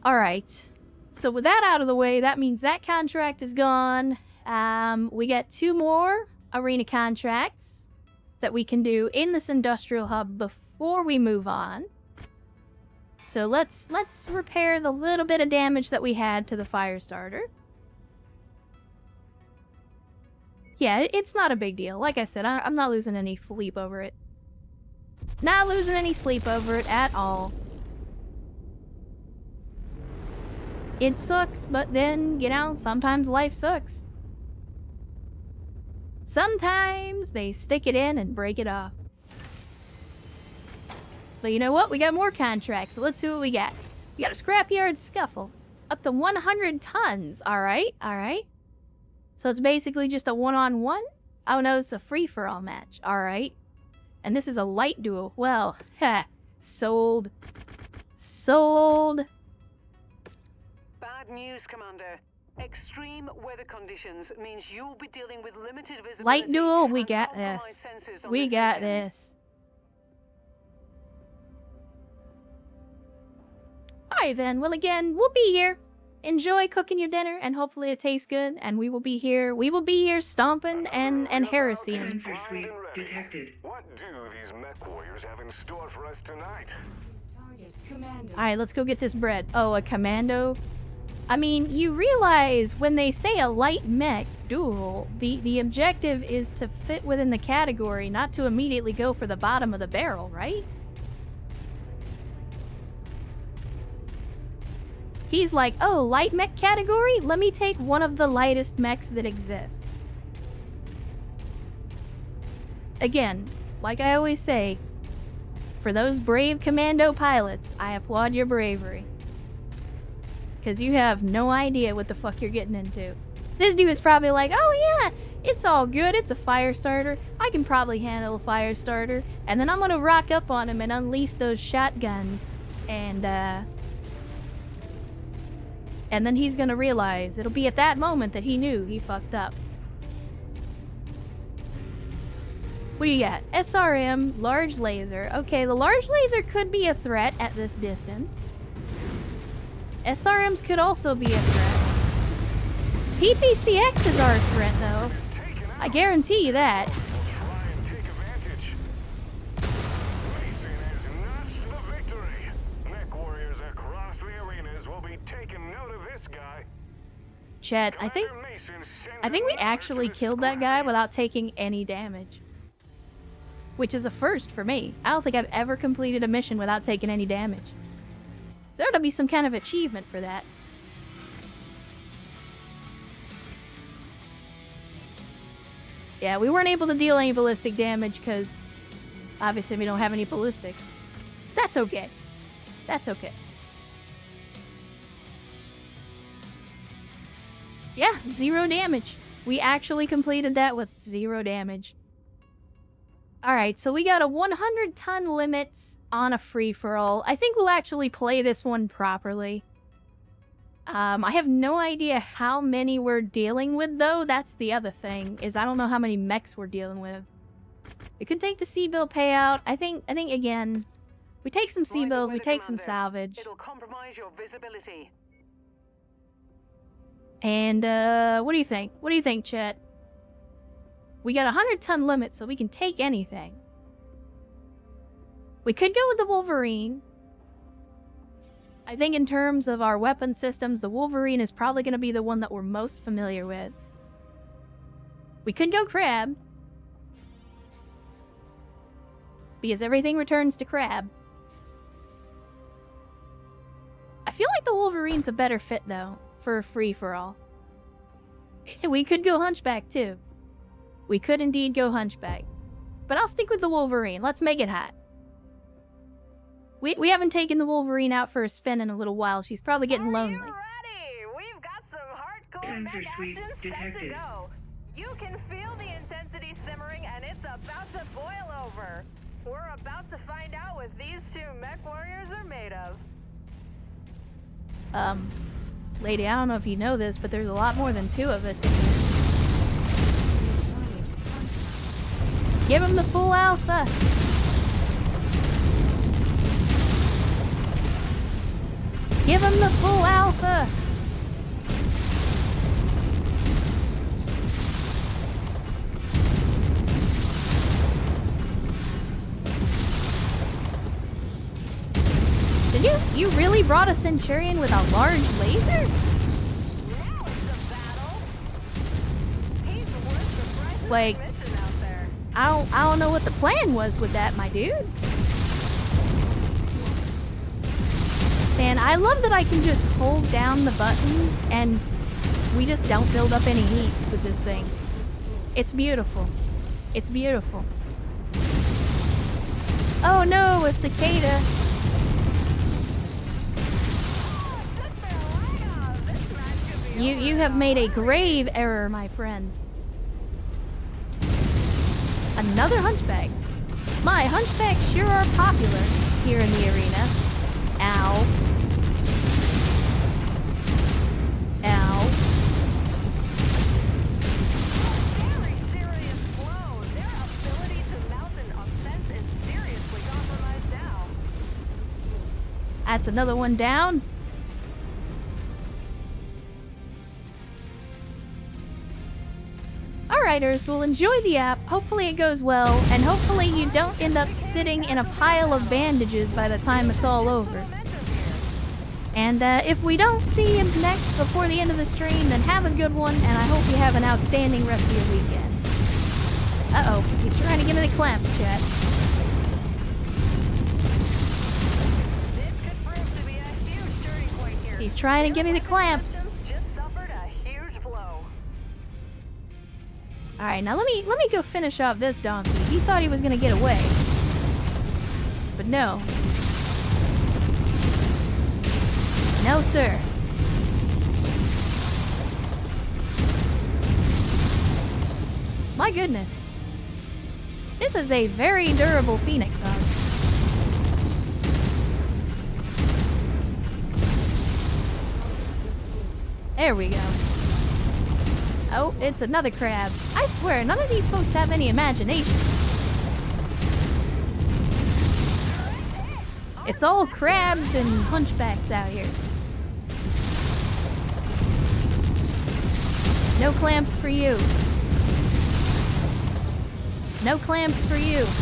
Alright. So with that out of the way, that means that contract is gone. We get 2 more arena contracts that we can do in this industrial hub before we move on. So let's repair the little bit of damage that we had to the fire starter. Yeah, it's not a big deal. Like I said, I'm not losing any sleep over it. Not losing any sleep over it at all. It sucks, but then, you know, sometimes life sucks. Sometimes they stick it in and break it off. But you know what? We got more contracts, so let's see what we got. We got a scrapyard scuffle. Up to 100 tons. Alright, alright. So it's basically just a one-on-one? Oh no, it's a free-for-all match. Alright. And this is a light duel. Well, ha. Sold. Sold. Bad news, Commander. Extreme weather conditions means you'll be dealing with limited visibility. Light duel, we got this. We got this. Alright then, well again, we'll be here. Enjoy cooking your dinner, and hopefully it tastes good, and we will be here stomping and heresying. Detected. What do these Mechwarriors have in store for us tonight? Alright, let's go get this bread. Oh, a commando? I mean, you realize when they say a light mech duel, the objective is to fit within the category, not to immediately go for the bottom of the barrel, right? He's like, oh, light mech category? Let me take one of the lightest mechs that exists. Again, like I always say, for those brave commando pilots, I applaud your bravery. Because you have no idea what the fuck you're getting into. This dude is probably like, oh yeah, it's all good, it's a fire starter. I can probably handle a fire starter. And then I'm gonna rock up on him and unleash those shotguns. And then he's gonna realize, it'll be at that moment that he knew he fucked up. What do you got? SRM, large laser. Okay, the large laser could be a threat at this distance. SRMs could also be a threat. PPCXs are a threat, though. I guarantee you that. Chet, I think we actually killed that guy without taking any damage. Which is a first for me. I don't think I've ever completed a mission without taking any damage. There ought to be some kind of achievement for that. Yeah, we weren't able to deal any ballistic damage because obviously we don't have any ballistics. That's okay. That's okay. Yeah, 0 damage. We actually completed that with 0 damage. Alright, so we got a 100-ton limits on a free-for-all. I think we'll actually play this one properly. I have no idea how many we're dealing with, though. That's the other thing, is I don't know how many mechs we're dealing with. We could take the C-bill payout. I think again, we take some C-bills, we take some salvage. It'll compromise your visibility. And, what do you think? What do you think, Chet? We got a 100-ton limit, so we can take anything. We could go with the Wolverine. I think in terms of our weapon systems, the Wolverine is probably going to be the one that we're most familiar with. We could go Crab. Because everything returns to Crab. I feel like the Wolverine's a better fit, though, for a free-for-all. We could go Hunchback, too. We could indeed go Hunchback. But I'll stick with the Wolverine. Let's make it hot. We haven't taken the Wolverine out for a spin in a little while. She's probably getting lonely. Are you ready? We've got some hardcore mech action set to go. You can feel the intensity simmering and it's about to boil over. We're about to find out what these 2 Mechwarriors are made of. Lady, I don't know if you know this, but there's a lot more than 2 of us in here. Give him the full alpha! Give him the full alpha! Did you really brought a Centurion with a large laser? Now it's a battle. He's worth the price of Like, admission out there. I don't know what the plan was with that, my dude. Man, I love that I can just hold down the buttons and we just don't build up any heat with this thing. It's beautiful. It's beautiful. Oh no, a cicada. You have made a grave error, my friend. Another hunchback. My hunchbacks sure are popular here in the arena. Ow. Ow. Very serious blow. Their ability to mount an offense is seriously compromised now. That's another one down. Alright, Earthstool, enjoy the app. Hopefully it goes well, and hopefully you don't end up sitting in a pile of bandages by the time it's all over. And if we don't see you next before the end of the stream, then have a good one, and I hope you have an outstanding rest of your weekend. Uh-oh, he's trying to give me the clamps, chat. This could prove to be a huge turning point here. He's trying to give me the clamps. Just suffered a huge blow. Alright, now let me go finish off this donkey. He thought he was gonna get away. But no. No, sir. My goodness. This is a very durable Phoenix hog. There we go. Oh, it's another crab. I swear, none of these folks have any imagination. It's all crabs and hunchbacks out here. No clamps for you. No clamps for you. This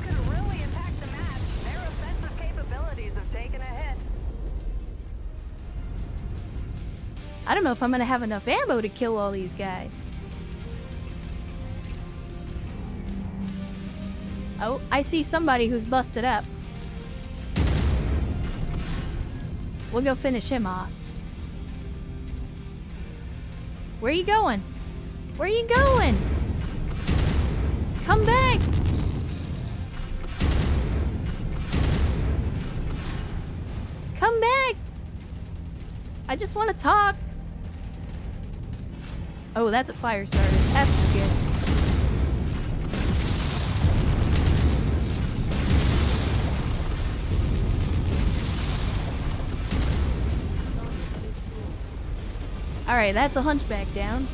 could really impact the match. Their offensive capabilities have taken a hit. I don't know if I'm gonna have enough ammo to kill all these guys. Oh, I see somebody who's busted up. We'll go finish him off. Where are you going? Where are you going? Come back! Come back! I just want to talk. Oh, that's a fire starter. That's good. Alright, that's a hunchback down.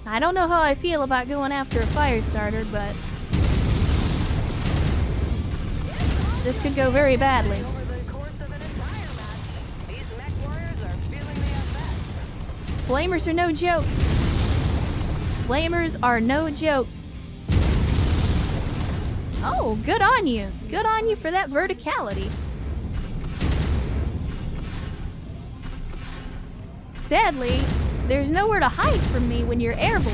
I don't know how I feel about going after a fire starter, but this could go very badly. Over the course of an entire match, these Mechwarriors are feeling the effects. Flamers are no joke. Flamers are no joke. Oh, good on you. Good on you for that verticality. Sadly, there's nowhere to hide from me when you're airborne.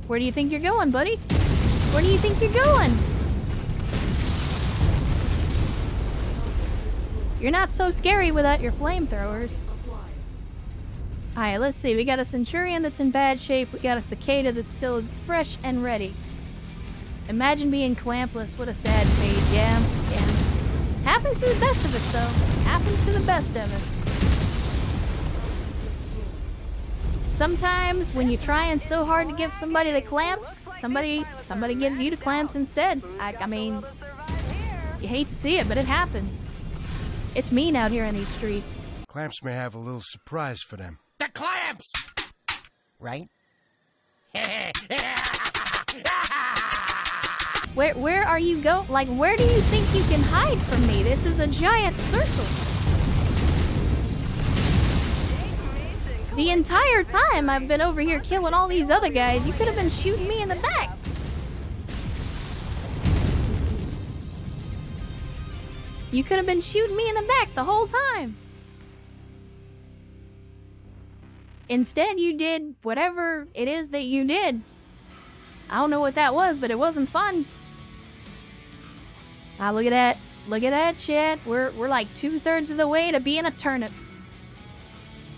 Where do you think you're going, buddy? Where do you think you're going? You're not so scary without your flamethrowers. Alright, let's see. We got a Centurion that's in bad shape. We got a Cicada that's still fresh and ready. Imagine being clampless. What a sad fate. Yeah. Happens to the best of us, though. Happens to the best of us. Sometimes when you're trying so hard to give somebody the clamps, somebody gives you the clamps instead. I mean, you hate to see it, but it happens. It's mean out here in these streets. Clamps may have a little surprise for them. The clamps! right? Where are you go? Like, where do you think you can hide from me? This is a giant circle. The entire time I've been over here killing all these other guys, you could have been shooting me in the back. You could have been shooting me in the back the whole time. Instead, you did whatever it is that you did. I don't know what that was, but it wasn't fun. Ah, look at that. Look at that, chat. We're like 2/3 of the way to being a turnip.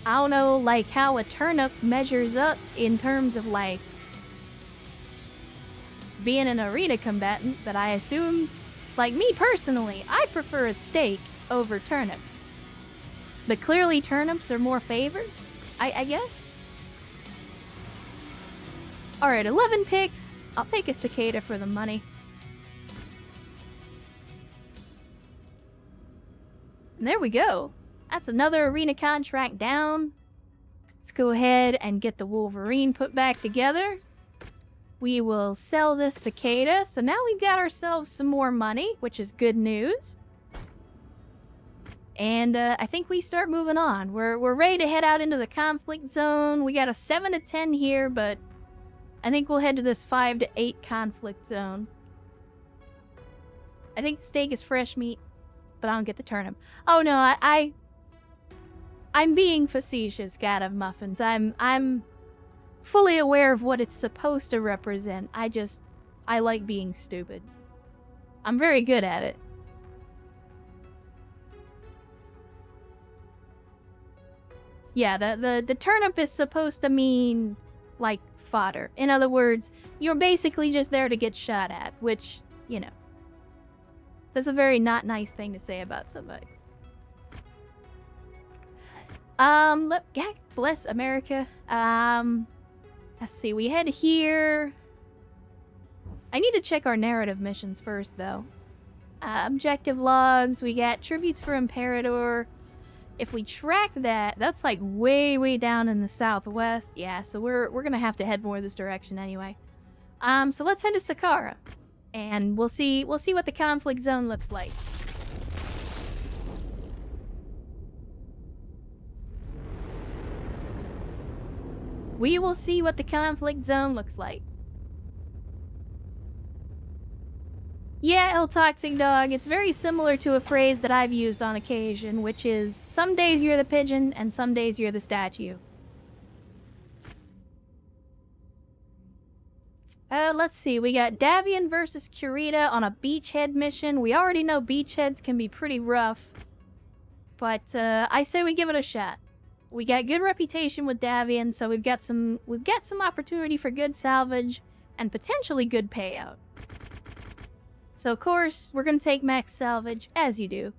I don't know, like, how a turnip measures up in terms of, like, being an arena combatant, but I assume, like me personally, I prefer a steak over turnips. But clearly turnips are more favored, I guess? Alright, 11 picks. I'll take a cicada for the money. And there we go. That's another arena contract down. Let's go ahead and get the Wolverine put back together. We will sell this cicada. So now we've got ourselves some more money, which is good news. And I think we start moving on. We're ready to head out into the conflict zone. We got a 7 to 10 here, but I think we'll head to this 5 to 8 conflict zone. I think the steak is fresh meat, but I don't get the turnip. Oh no, I'm being facetious, God of Muffins. I'm fully aware of what it's supposed to represent. I like being stupid. I'm very good at it. Yeah, the turnip is supposed to mean, like, fodder. In other words, you're basically just there to get shot at, which, you know, that's a very not nice thing to say about somebody. Yeah, bless America. Let's see, we head here. I need to check our narrative missions first, though. Objective logs, we got tributes for Imperator. If we track that, that's like way down in the southwest. Yeah, so we're gonna have to head more this direction anyway. So let's head to Sakara, and we'll see what the conflict zone looks like. We will see what the conflict zone looks like. Yeah, El Toxic Dog, it's very similar to a phrase that I've used on occasion, which is, some days you're the pigeon, and some days you're the statue. Let's see, we got Davian versus Kurita on a beachhead mission. We already know beachheads can be pretty rough, but I say we give it a shot. We got good reputation with Davian, so we've got some opportunity for good salvage and potentially good payout. So, of course, we're going to take max salvage, as you do.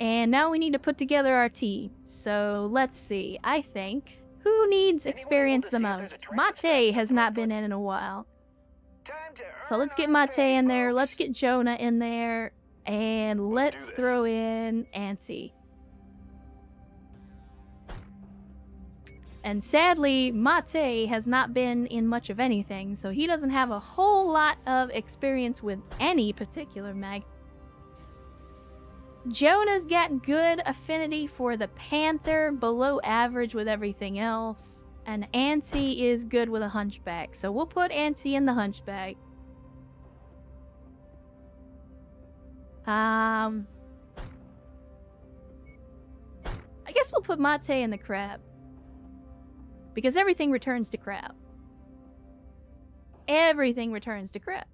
And now we need to put together our team. So, let's see. I think... Who needs experience the most? Mate has not been in a while. So let's get Mate in there. Let's get Jonah in there. And let's throw in Ansi. And sadly, Mate has not been in much of anything, so he doesn't have a whole lot of experience with any particular mag. Jonah's got good affinity for the Panther, below average with everything else. And Ansi is good with a Hunchback, so we'll put Ansi in the Hunchback. I guess we'll put Mate in the Crab. Because everything returns to Crab. Everything returns to Crab.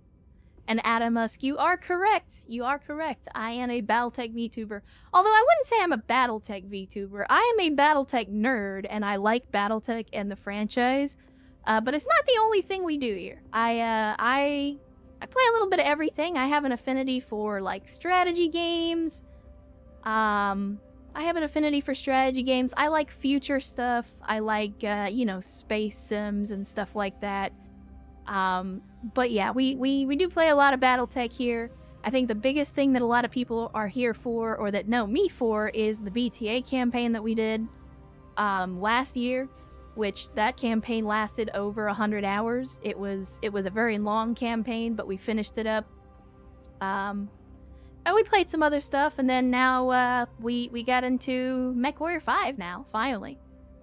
And Adamusk, you are correct. You are correct. I am a Battletech VTuber. Although I wouldn't say I'm a Battletech VTuber. I am a Battletech nerd, and I like Battletech and the franchise. But it's not the only thing we do here. I play a little bit of everything. I have an affinity for, like, strategy games. I have an affinity for strategy games. I like future stuff. I like, you know, space sims and stuff like that. But yeah, we do play a lot of Battletech here. I think the biggest thing that a lot of people are here for, or that know me for, is the BTA campaign that we did. last year, which that campaign lasted over 100 hours. It was a very long campaign, but we finished it up. And we played some other stuff, and then now we got into Mechwarrior 5 now, finally.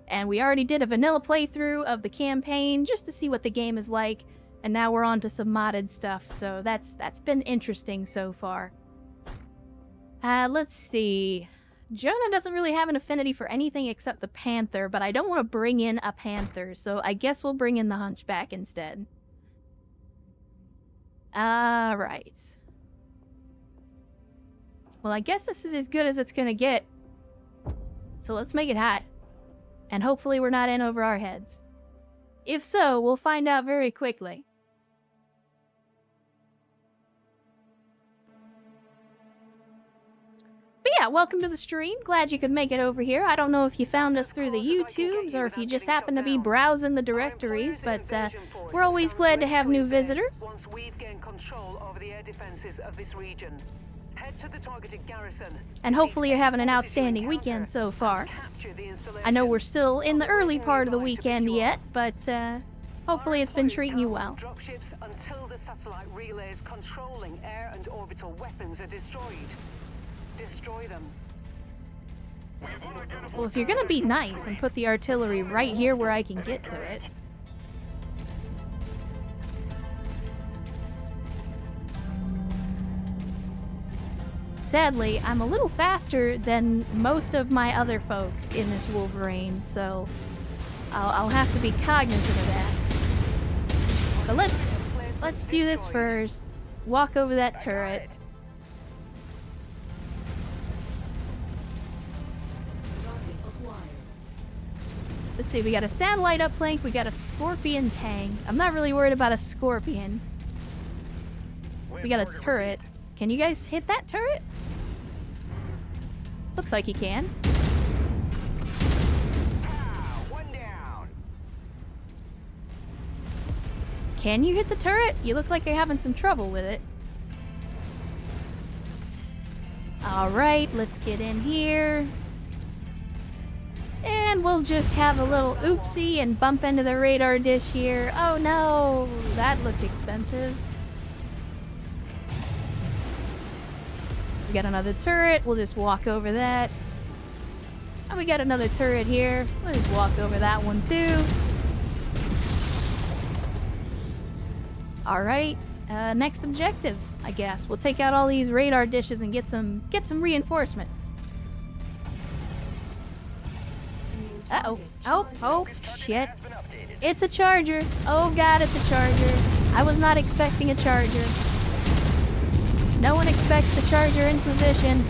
And we already did a vanilla playthrough of the campaign just to see what the game is like, and now we're on to some modded stuff, so that's been interesting so far. Let's see. Jonah doesn't really have an affinity for anything except the Panther, but I don't want to bring in a Panther, so I guess we'll bring in the Hunchback instead. Alright. Well, I guess this is as good as it's gonna get. So let's make it hot. And hopefully we're not in over our heads. If so, we'll find out very quickly. But yeah, welcome to the stream. Glad you could make it over here. I don't know if you found us through the YouTubes or if you just happen to be browsing the directories, but we're always glad to have new visitors. Once we've gained control over the air defenses of this region, head to the targeted garrison. And hopefully you're having an outstanding weekend so far. I know we're still in the early part of the weekend yet, but hopefully it's been treating you well. Dropships until the satellite relays controlling air and orbital weapons are destroyed. Destroy them. Well, if you're gonna be nice and put the artillery right here where I can get to it. Sadly, I'm a little faster than most of my other folks in this Wolverine, so I'll have to be cognizant of that. But let's do this first. Walk over that turret. Let's see, we got a satellite uplink, we got a Scorpion tank. I'm not really worried about a Scorpion. We got a turret. Can you guys hit that turret? Looks like you can. One down. Can you hit the turret? You look like you're having some trouble with it. Alright, let's get in here. And we'll just have a little oopsie and bump into the radar dish here. Oh no, that looked expensive. We got another turret, we'll just walk over that. And we got another turret here, we'll just walk over that one too. Alright, next objective, I guess. We'll take out all these radar dishes and get some reinforcements. Uh-oh. Oh, shit. It's a charger. Oh god, it's a charger. I was not expecting a charger. No one expects the charger in position.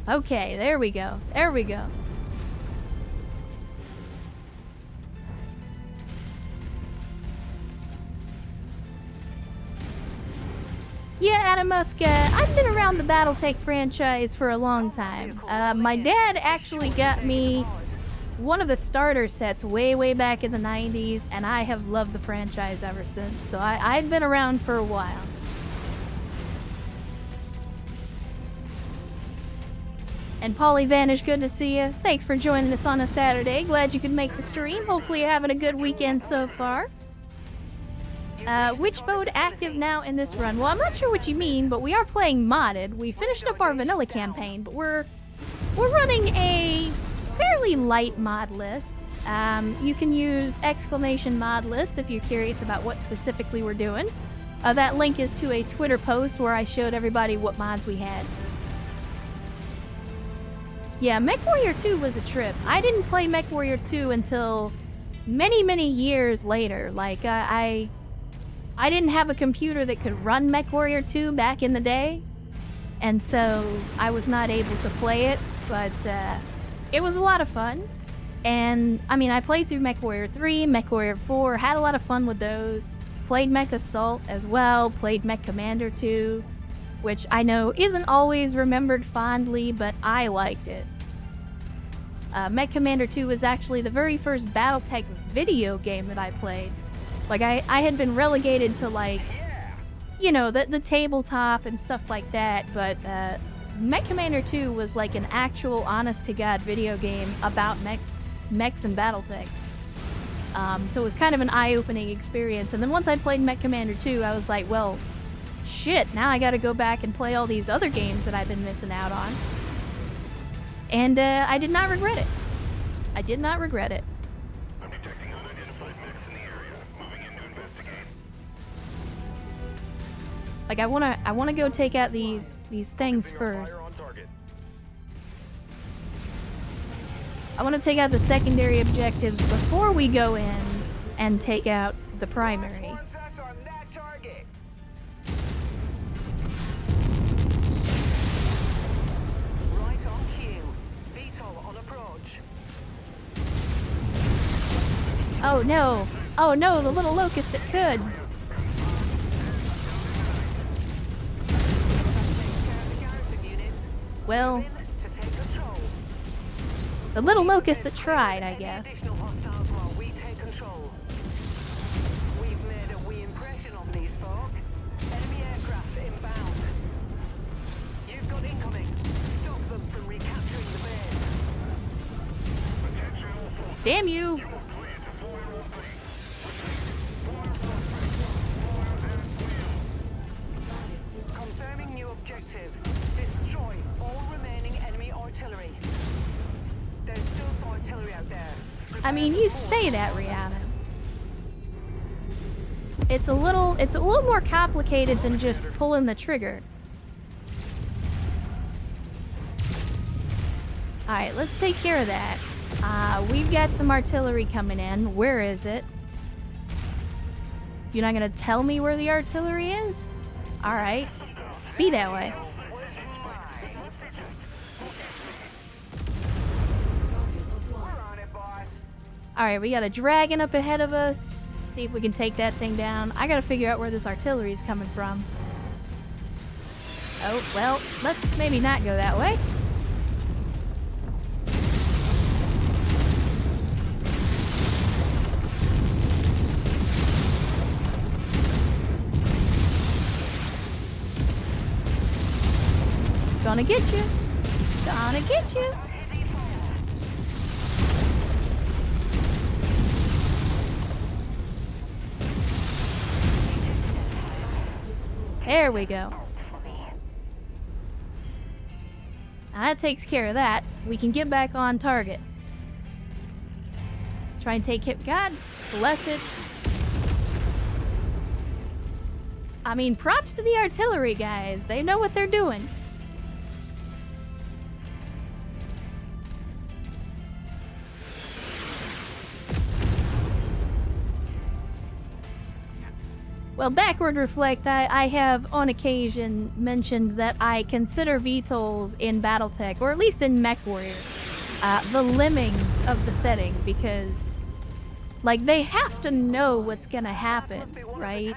Okay, there we go. There we go. Yeah, Adamusk, I've been around the Battletech franchise for a long time. My dad actually got me one of the starter sets way back in the 90s, and I have loved the franchise ever since, so I've been around for a while. And Polly Vanish, good to see you. Thanks for joining us on a Saturday. Glad you could make the stream. Hopefully you're having a good weekend so far. Which mode active now in this run? Well, I'm not sure what you mean, but we are playing modded. We finished up our vanilla campaign, but we're running a fairly light mod list. You can use !mod list if you're curious about what specifically we're doing. That link is to a Twitter post where I showed everybody what mods we had. Yeah, Mechwarrior 2 was a trip. I didn't play Mechwarrior 2 until many years later. Like, I didn't have a computer that could run Mechwarrior 2 back in the day, and so I was not able to play it, but it was a lot of fun. And, I mean, I played through Mechwarrior 3, Mechwarrior 4, had a lot of fun with those. Played Mech Assault as well, played Mech Commander 2, which I know isn't always remembered fondly, but I liked it. Mech Commander 2 was actually the very first Battletech video game that I played. Like, I had been relegated to, like, you know, the tabletop and stuff like that, but Mech Commander 2 was like an actual honest-to-God video game about mechs and Battletech. So it was kind of an eye-opening experience. And then once I played Mech Commander 2, I was like, well, shit, now I gotta go back and play all these other games that I've been missing out on. And I did not regret it. I did not regret it. I'm detecting unidentified mechs in the area. Moving in to investigate. Like, I wanna go take out these things first. Fire on target. I want to take out the secondary objectives before we go in and take out the primary. Wants us on that target. Right on cue. VTOL on approach. Oh no! Oh no, the little locust that could! Garrison units. Well, In to take control. the little locust that tried, I guess. Additional hostiles while we take control. We've made a wee impression on these folk. Enemy aircraft inbound. You've got incoming. Stop them from recapturing the base. Damn you! Confirming new objective. Destroy all remaining enemy artillery. There's still some artillery out there. I mean, you say that, Rihanna. It's a little more complicated than just pulling the trigger. Alright, let's take care of that. We've got some artillery coming in. Where is it? You're not gonna tell me where the artillery is? Alright. Be that way. Alright, we got a dragon up ahead of us. See if we can take that thing down. I gotta figure out where this artillery is coming from. Oh, well, let's maybe not go that way. Gonna get you. Gonna get you. There we go. Now that takes care of that. We can get back on target. Try and take it. God bless it. I mean, props to the artillery guys. They know what they're doing. Well, backward reflect, I have on occasion mentioned that I consider VTOLs in Battletech, or at least in Mechwarrior, the lemmings of the setting, because, like, they have to know what's gonna happen, right?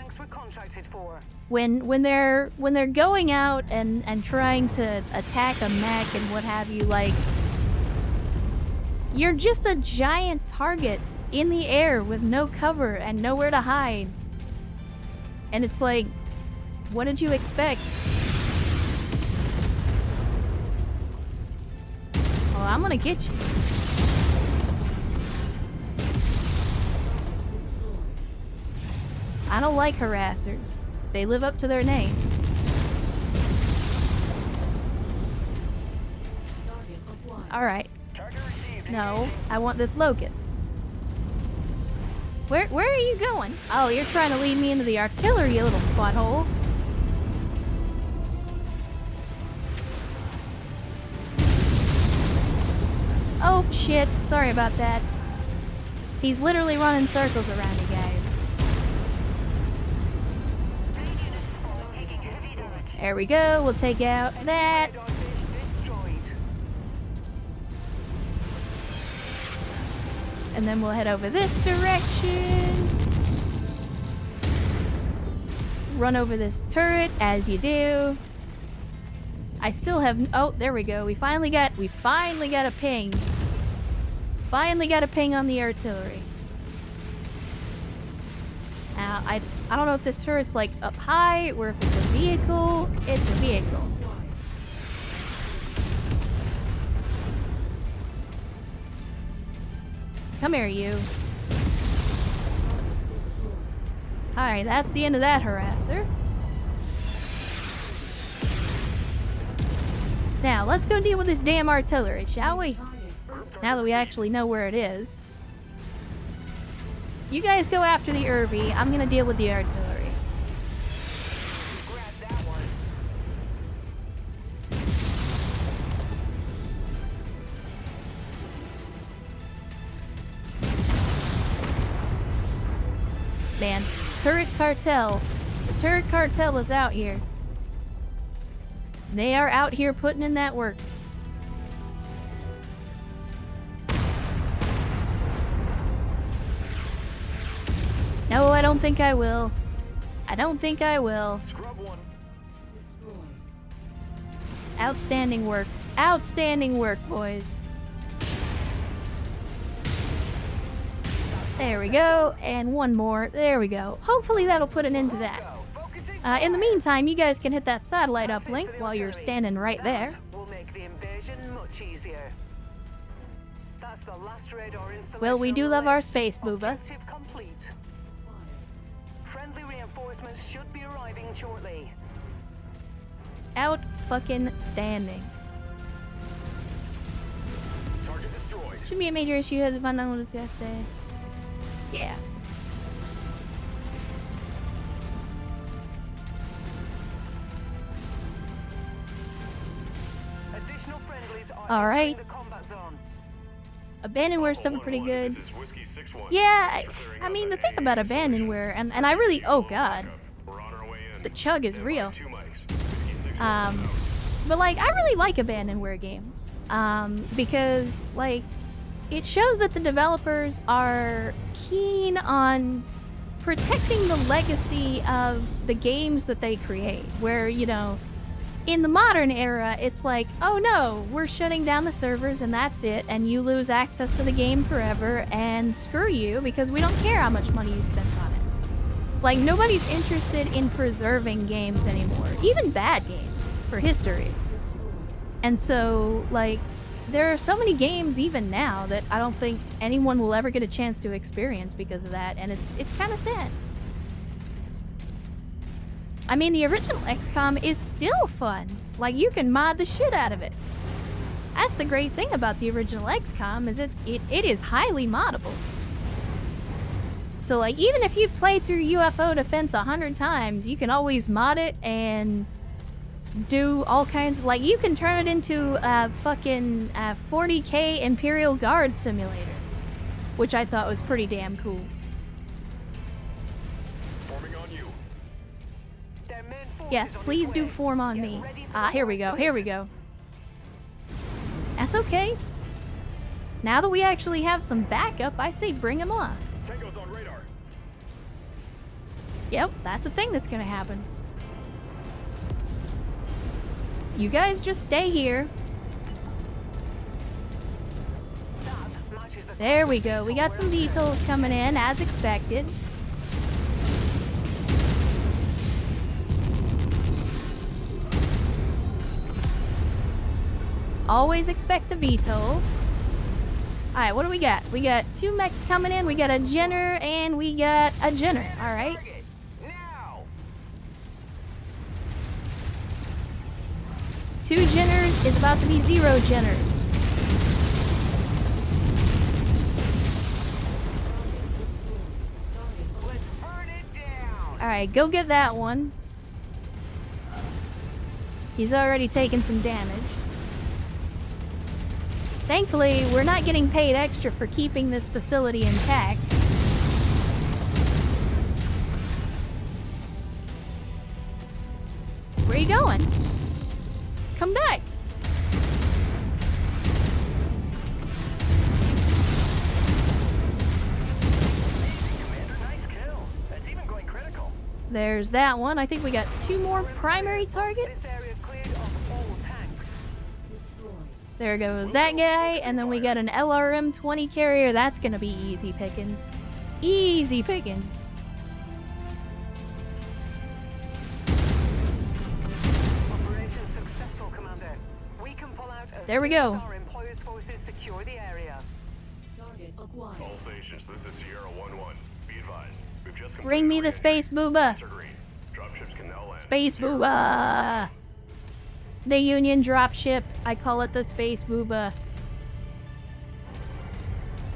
When they're going out and trying to attack a mech and what have you, like, you're just a giant target in the air with no cover and nowhere to hide. And it's like, what did you expect? Oh, I'm gonna get you. I don't like harassers. They live up to their name. Alright. No, I want this locust. Where are you going? Oh, you're trying to lead me into the artillery, you little butthole. Oh, shit. Sorry about that. He's literally running circles around you guys. There we go. We'll take out that. And then we'll head over this direction. Run over this turret, as you do. I still have... Oh, there we go. We finally got a ping. Finally got a ping on the artillery. I don't know if this turret's like up high or if it's a vehicle. It's a vehicle. Come here, you. Alright, that's the end of that harasser. Now, let's go deal with this damn artillery, shall we? Now that we actually know where it is. You guys go after the Irby. I'm gonna deal with the artillery. Grab that one. Man, turret cartel. The turret cartel is out here. They are out here putting in that work. No, I don't think I will. I don't think I will. Scrub one. Outstanding work. Outstanding work, boys. There we go. And one more. There we go. Hopefully that'll put an end to that. In the meantime, you guys can hit that satellite uplink while you're standing right there. Will make the invasion much easier. That's the last radar installation. Well, we do love our list. space, Booba. Objective complete. Friendly reinforcements should be arriving shortly. Out fucking standing. Target destroyed. Should be a major issue as find out what this guy says. Yeah. Additional friendlies are All right. entering the combat zone. Abandonware stuff are pretty good. This is Whiskey 6-1. Yeah, I mean, the thing about abandonware, and I really, oh god, We're on our way in. the chug is real. 2 mics. Whiskey 6-1. But like, I really like abandonware games, because like, it shows that the developers are keen on protecting the legacy of the games that they create, where, you know, in the modern era, it's like, oh no, we're shutting down the servers and that's it, and you lose access to the game forever, and screw you, because we don't care how much money you spent on it. Like, nobody's interested in preserving games anymore, even bad games, for history. And so, like, there are so many games even now that I don't think anyone will ever get a chance to experience because of that, and it's kind of sad. I mean, the original XCOM is still fun. Like, you can mod the shit out of it. That's the great thing about the original XCOM, is it is highly moddable. So, like, even if you've played through UFO Defense 100 times, you can always mod it and do all kinds of, like, you can turn it into a fucking 40K Imperial Guard simulator, which I thought was pretty damn cool. Forming on you. Their main force Yes, is on please its do way. form on Get me. ready for Here we go, here we force. go. That's okay. Now that we actually have some backup, I say bring them on. Tango's on radar. Yep, that's a thing that's gonna happen. You guys just stay here. That matches the There we go. concept We got some software. vetols coming in, as expected. Always expect the vetols. Alright, what do we got? We got 2 mechs coming in, we got a Jenner, and we got a Jenner. Alright. Target, now. 2 Jenners is about to be 0 Jenners. Let's burn it down. Alright, go get that one. He's already taken some damage. Thankfully, we're not getting paid extra for keeping this facility intact. Where are you going? Come back. Commander, nice kill. That's even going critical. There's that one. I think we got 2 more primary targets. This area cleared of all tanks. There goes that guy, and then we got an LRM-20 carrier. That's gonna be easy pickings. Easy pickings. There we go. Our employers' forces secure the area. Target acquired. All stations, this is Sierra 1-1. Be advised, we've just Bring me the space booba. Dropships can now land. Space booba. The Union dropship. I call it the space booba.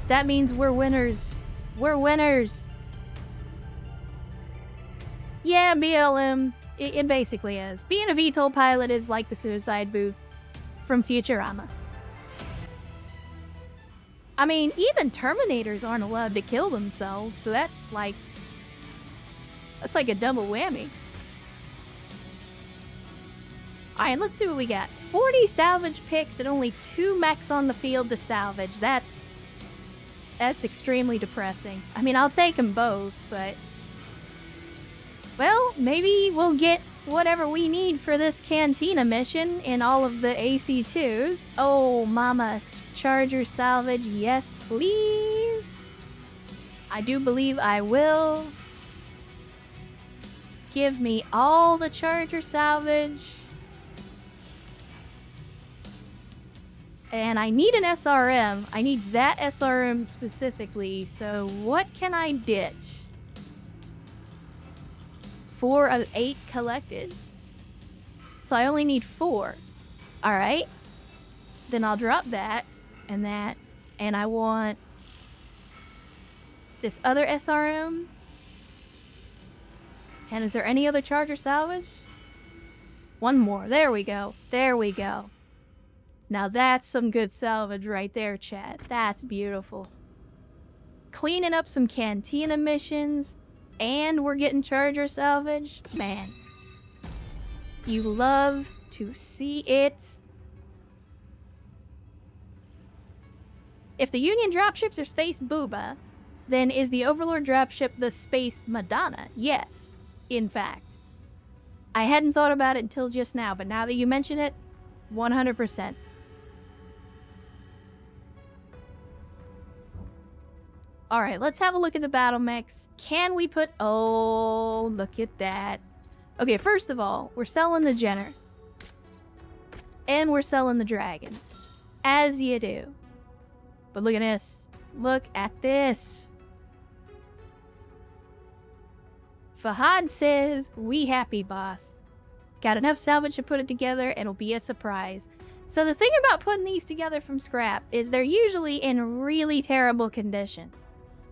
That means we're winners. We're winners. Yeah, BLM. It basically is. Being a VTOL pilot is like the suicide booth from Futurama. I mean, even Terminators aren't allowed to kill themselves, so that's like a double whammy. Alright, let's see what we got. 40 salvage picks and only 2 mechs on the field to salvage. That's extremely depressing. I mean, I'll take them both, but... well, maybe we'll get whatever we need for this Cantina mission in all of the AC2s. Oh, mama, Charger salvage, yes please. I do believe I will. Give me all the Charger salvage. And I need an SRM. I need that SRM specifically, so what can I ditch? 4 of 8 collected. So I only need 4. Alright. Then I'll drop that, and I want this other SRM. And is there any other Charger salvage? One more. There we go. There we go. Now that's some good salvage right there, chat. That's beautiful. Cleaning up some Cantina missions, and we're getting Charger salvage. Man, you love to see it. If the Union dropships are Space Booba, then is the Overlord dropship the Space Madonna? Yes, in fact. I hadn't thought about it until just now, but now that you mention it, 100%. Alright, let's have a look at the battle mechs. Can we put... oh, look at that. Okay, first of all, we're selling the Jenner. And we're selling the Dragon. As you do. But look at this. Look at this. Fahad says, we happy, boss. Got enough salvage to put it together, and it'll be a surprise. So the thing about putting these together from scrap is they're usually in really terrible condition.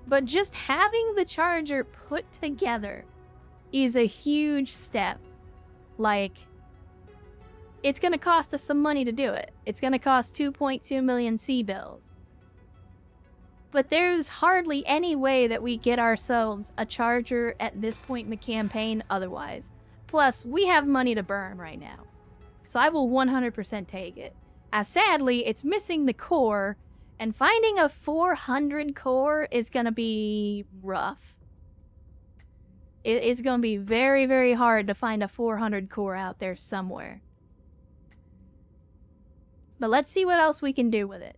But just having the Charger put together is a huge step. Like, it's going to cost us some money to do it. It's going to cost 2.2 million C-bills. But there's hardly any way that we get ourselves a Charger at this point in the campaign otherwise. Plus, we have money to burn right now. So I will 100% take it. As sadly, it's missing the core, and finding a 400 core is going to be rough. It's going to be very, very hard to find a 400 core out there somewhere. But let's see what else we can do with it.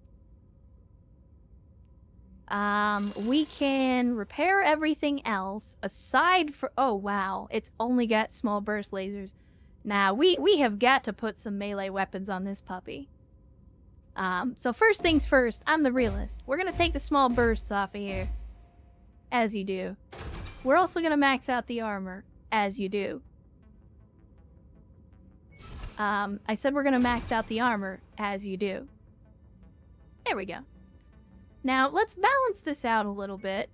We can repair everything else aside for... oh, wow. It's only got small burst lasers. Now, we have got to put some melee weapons on this puppy. So first things first, I'm the realist. We're going to take the small bursts off of here. As you do. We're also going to max out the armor. As you do. I said we're going to max out the armor. As you do. There we go. Now, let's balance this out a little bit.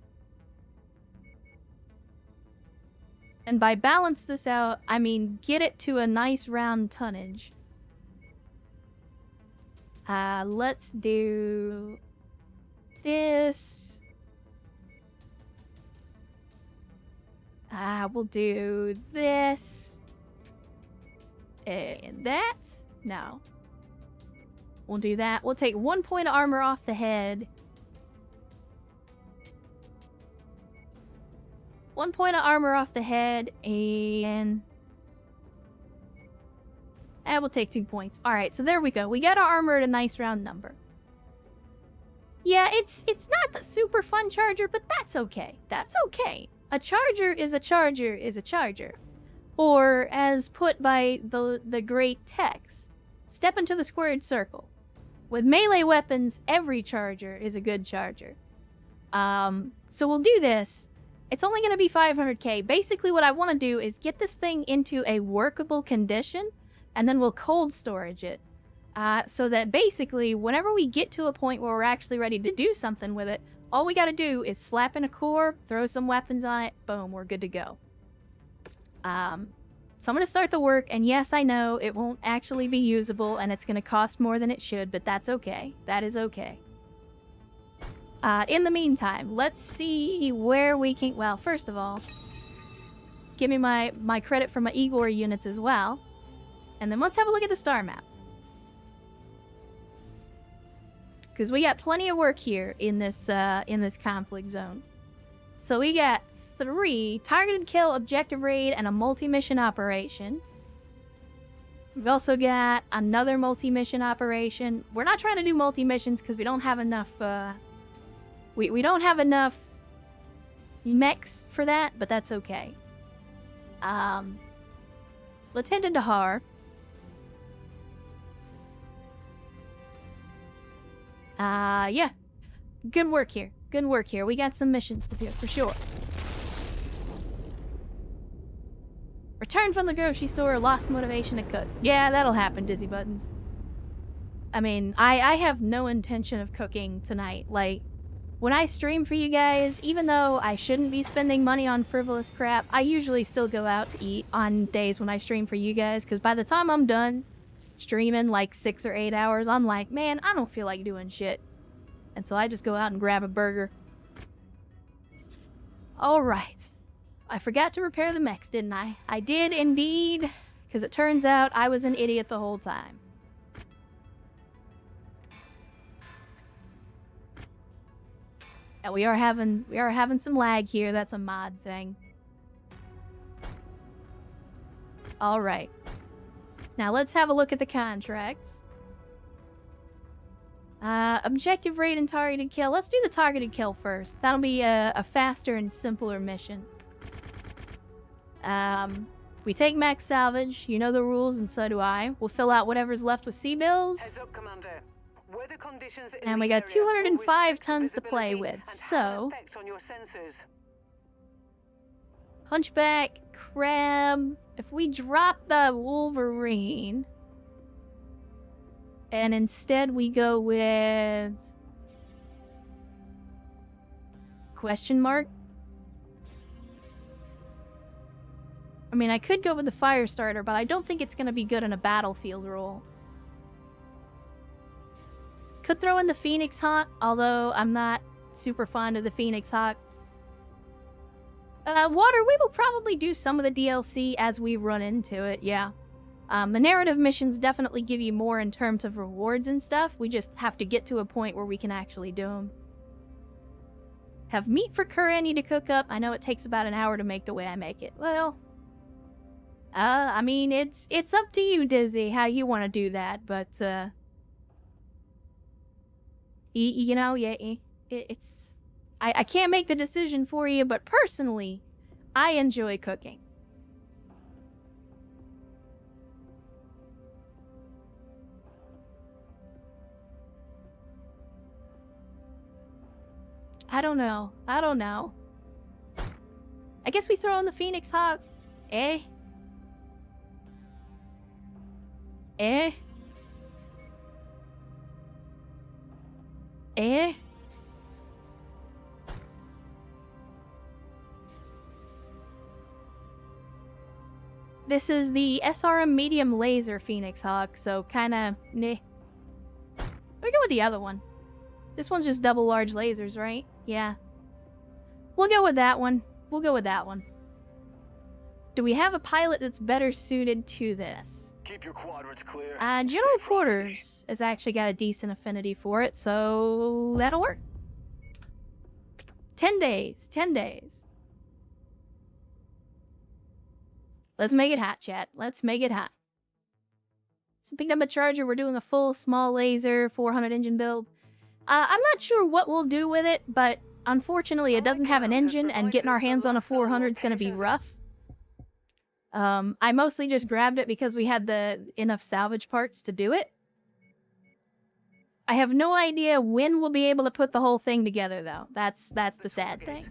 And by balance this out, I mean get it to a nice round tonnage. Let's do this. We'll do this. And that. No. We'll do that. We'll take 1 point of armor off the head. 1 point of armor off the head, and we'll take 2 points. Alright, so there we go. We got our armor at a nice round number. Yeah, it's not the super fun Charger, but that's okay. That's okay. A Charger is a Charger is a Charger. Or, as put by the great Tex, step into the squared circle. With melee weapons, every charger is a good charger. So we'll do this. It's only going to be 500k. Basically, what I want to do is get this thing into a workable condition, and then we'll cold storage it. So that basically, whenever we get to a point where we're actually ready to do something with it, all we got to do is slap in a core, throw some weapons on it, boom, we're good to go. So I'm going to start the work, and yes, I know it won't actually be usable, and it's going to cost more than it should, but that's okay. That is okay. In the meantime, let's see where we can... Well, first of all, give me my credit for my Igor units as well. And then let's have a look at the star map. Because we got plenty of work here in this conflict zone. So we got 3 targeted kill, objective raid, and a multi-mission operation. We've also got another multi-mission operation. We're not trying to do multi-missions because we don't have enough... We don't have enough mechs for that, but that's okay. Lieutenant Dahar. Yeah. Good work here. Good work here. We got some missions to do, for sure. Returned from the grocery store, lost motivation to cook. Yeah, that'll happen, Dizzy Buttons. I mean, I have no intention of cooking tonight. Like, when I stream for you guys, even though I shouldn't be spending money on frivolous crap, I usually still go out to eat on days when I stream for you guys, because by the time I'm done streaming like 6 or 8 hours, I'm like, man, I don't feel like doing shit. And so I just go out and grab a burger. Alright. I forgot to repair the mechs, didn't I? I did indeed, because it turns out I was an idiot the whole time. Yeah, we are having some lag here. That's a mod thing. All right. Now let's have a look at the contracts. Objective raid and targeted kill. Let's do the targeted kill first. That'll be a faster and simpler mission. We take max salvage. You know the rules, and so do I. We'll fill out whatever's left with C-bills. Heads up, Commander. Weather conditions in And we the got area 205 always tons to play visibility with, and have so... an effect on your sensors. Hunchback, Crab... If we drop the Wolverine... And instead we go with... Question mark? I mean, I could go with the Firestarter, but I don't think it's going to be good in a battlefield role. Could throw in the Phoenix Hawk, although I'm not super fond of the Phoenix Hawk. Water, we will probably do some of the DLC as we run into it, yeah. The narrative missions definitely give you more in terms of rewards and stuff. We just have to get to a point where we can actually do them. Have meat for Kurani to cook up. I know it takes about an hour to make the way I make it. Well, I mean, it's up to you, Dizzy, how you want to do that, but, you know, yeah, it's... I can't make the decision for you, but personally, I enjoy cooking. I don't know. I don't know. I guess we throw in the Phoenix Hawk. Eh? Eh? Eh? This is the SRM medium laser Phoenix Hawk, so kinda meh. We go with the other one. This one's just double large lasers, right? Yeah. We'll go with that one. We'll go with that one. Do we have a pilot that's better suited to this? Keep your quadrants clear. General Quarters has actually got a decent affinity for it, so that'll work. 10 days. 10 days. Let's make it hot, chat. Let's make it hot. So picked up a charger. We're doing a full small laser 400 engine build. I'm not sure what we'll do with it, but unfortunately it doesn't have an engine, and getting our hands on a 400 is going to be rough. I mostly just grabbed it because we had enough salvage parts to do it. I have no idea when we'll be able to put the whole thing together, though. That's the sad thing.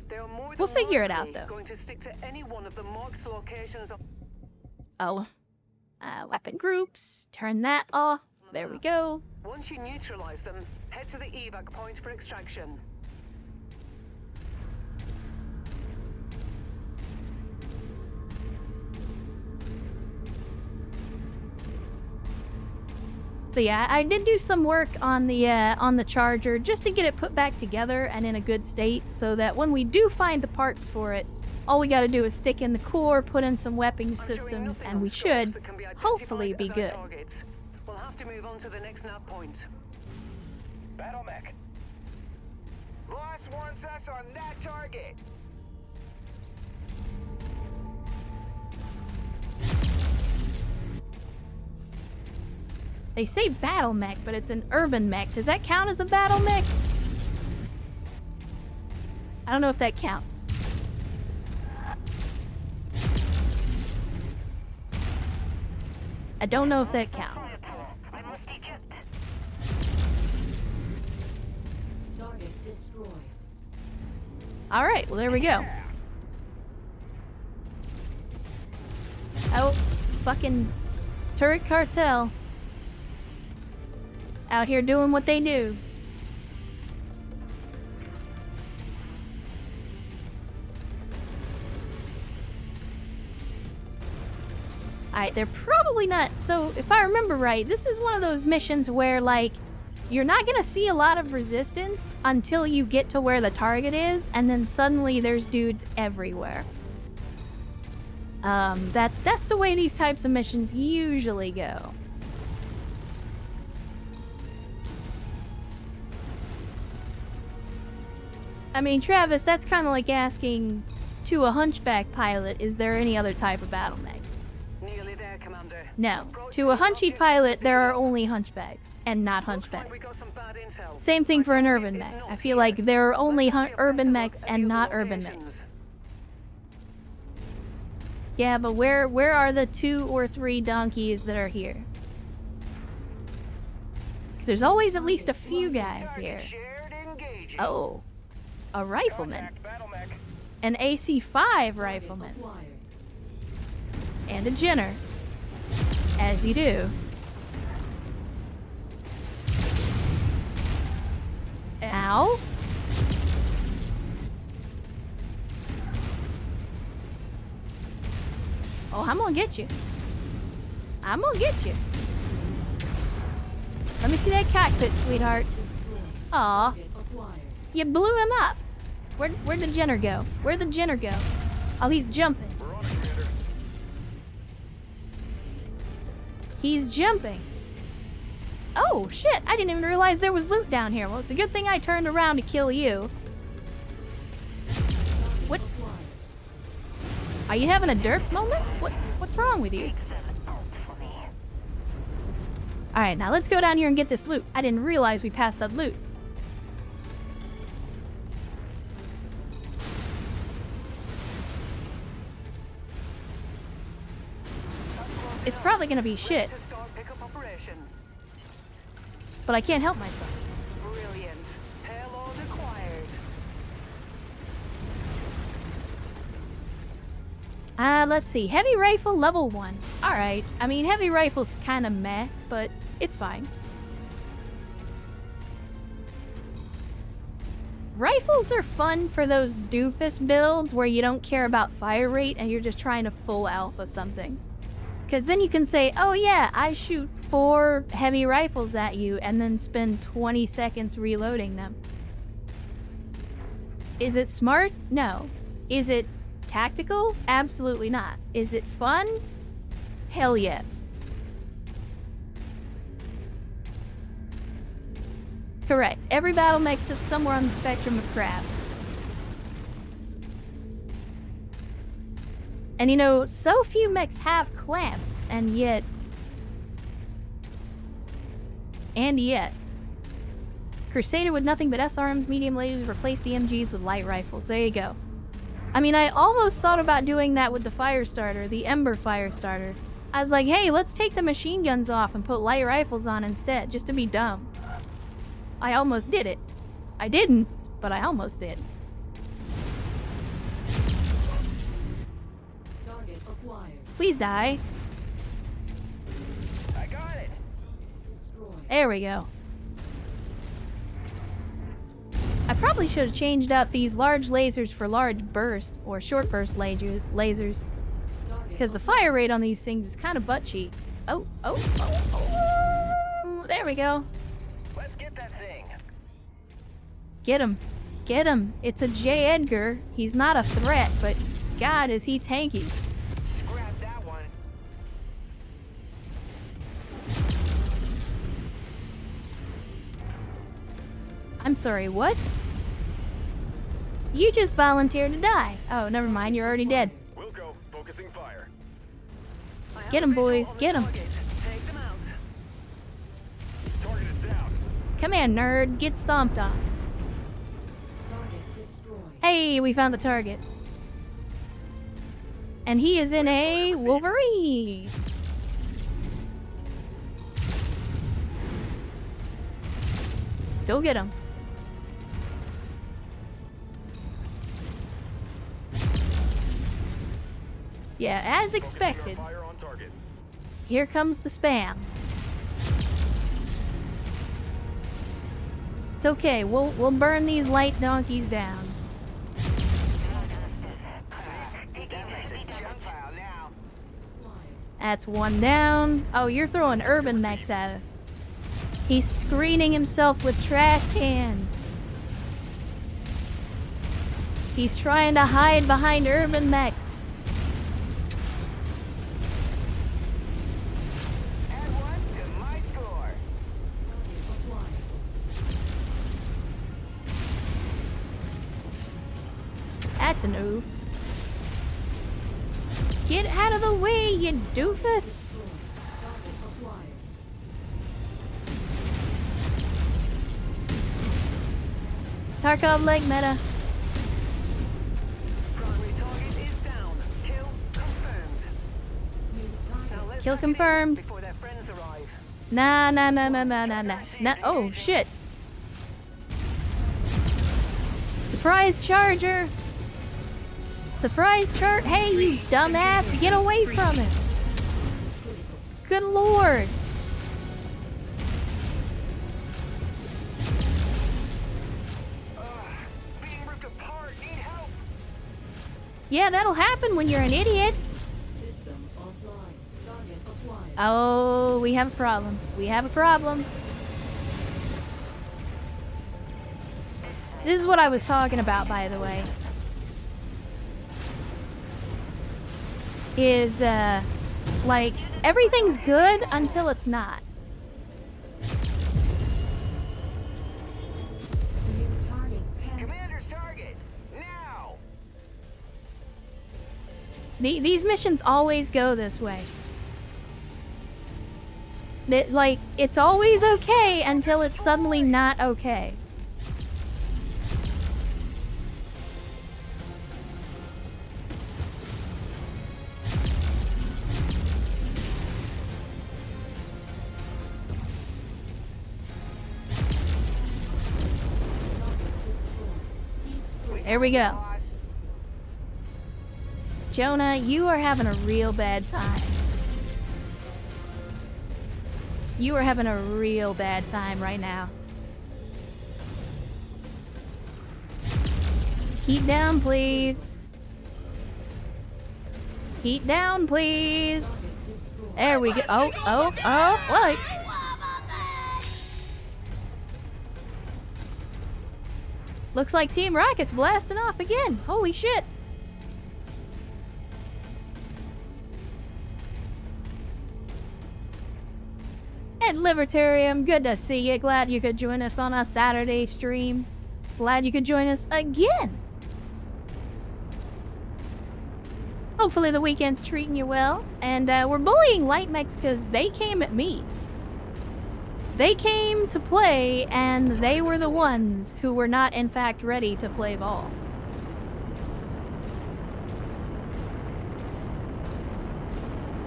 They are more We'll than figure it out, likely though. Going to stick to any one of the marked locations. Oh. Weapon groups. Turn that off. There we go. Once you neutralize them, head to the evac point for extraction. But yeah, I did do some work on the charger just to get it put back together and in a good state, so that when we do find the parts for it, all we gotta do is stick in the core, put in some weapon systems, and we should hopefully be good. We'll have to move on to the next nav point. Battle mech. Boss wants us on that target. They say battle mech, but it's an urban mech. Does that count as a battle mech? I don't know if that counts. I don't know if that counts. Target destroyed. Alright, well there we go. Oh, fucking turret cartel. Out here doing what they do. Alright, they're probably not... So, if I remember right, this is one of those missions where, like, you're not gonna see a lot of resistance until you get to where the target is, and then suddenly there's dudes everywhere. That's the way these types of missions usually go. I mean, Travis, that's kind of like asking to a hunchback pilot, is there any other type of battle mech? Nearly there, Commander. No. To a hunchy pilot, there are only hunchbacks, and not hunchbacks. Same thing for an urban mech. I feel like there are only urban mechs and not urban mechs. Yeah, but where are the 2 or 3 donkeys that are here? 'Cause there's always at least a few guys here. Oh. A rifleman. An AC-5 rifleman. Acquired. And a Jenner. As you do. Ow. Oh, I'm gonna get you. I'm gonna get you. Let me see that cockpit, sweetheart. Aw. Target acquired. You blew him up. Where'd the Jenner go? Where'd the Jenner go? Oh, he's jumping. We're on it, Commander. He's jumping. Oh, shit. I didn't even realize there was loot down here. Well, it's a good thing I turned around to kill you. What? Are you having a derp moment? What's wrong with you? Alright, now let's go down here and get this loot. I didn't realize we passed up loot. It's probably gonna be shit, To start pickup operation. but I can't help myself. Brilliant. Payload acquired. Let's see. Heavy rifle level 1. Alright. I mean, heavy rifle's kinda meh, but it's fine. Rifles are fun for those doofus builds where you don't care about fire rate and you're just trying to full alpha something. Because then you can say, oh yeah, I shoot 4 heavy rifles at you and then spend 20 seconds reloading them. Is it smart? No. Is it tactical? Absolutely not. Is it fun? Hell yes. Correct. Every battle mech sits somewhere on the spectrum of crap. And you know, so few mechs have clamps, and yet... Crusader with nothing but SRMs, medium lasers, replace the MGs with light rifles. There you go. I mean, I almost thought about doing that with the Firestarter, the Ember Firestarter. I was like, hey, let's take the machine guns off and put light rifles on instead, just to be dumb. I almost did it. I didn't, but I almost did. Target acquired. Please die. I got it. Destroyed. There we go. I probably should have changed out these large lasers for large burst or short burst lasers. Because the fire rate on these things is kind of butt cheeks. Oh. There we go. Let's get that thing. Get him. Get him. It's a J. Edgar. He's not a threat, but God, is he tanky. Scrap that one. I'm sorry, what? You just volunteered to die. Oh, never mind. You're already dead. We'll go. Focusing fire. I have Get a 'em, visual boys, on the get 'em. target. Take them out. Target is down. Come here, nerd. Get stomped on. Target destroyed. Hey, we found the target. And he is in a Wolverine. Go get him. Yeah, as expected. Fire on target. Here comes the spam. It's okay. We'll burn these light donkeys down. That's one down. Oh, you're throwing urban mechs at us. He's screening himself with trash cans. He's trying to hide behind urban mechs. Add one to my score. That's an oof. Get out of the way, you doofus! Tarkov leg meta. Primary target is down. Kill confirmed. Now let's Kill pack it in confirmed. before their friends arrive. Nah. Oh, shit. Surprise charger! Surprise chart! Hey, you dumbass! Get away from it! Good lord! Being ripped apart. Need help. Yeah, that'll happen when you're an idiot! System offline. Target acquired. Oh, we have a problem. We have a problem. This is what I was talking about, by the way. Is, like, everything's good until it's not. New target path. Commander's target. Now. These missions always go this way. Like, it's always okay until it's suddenly not okay. There we go. Boss. Jonah, you are having a real bad time. You are having a real bad time right now. Heat down, please. Heat down, please. There we go. Oh, what? Looks like Team Rocket's blasting off again. Holy shit. And Libertarium, good to see you. Glad you could join us on a Saturday stream. Glad you could join us again. Hopefully the weekend's treating you well. And we're bullying light mechs because they came at me. They came to play, and they were the ones who were not, in fact, ready to play ball.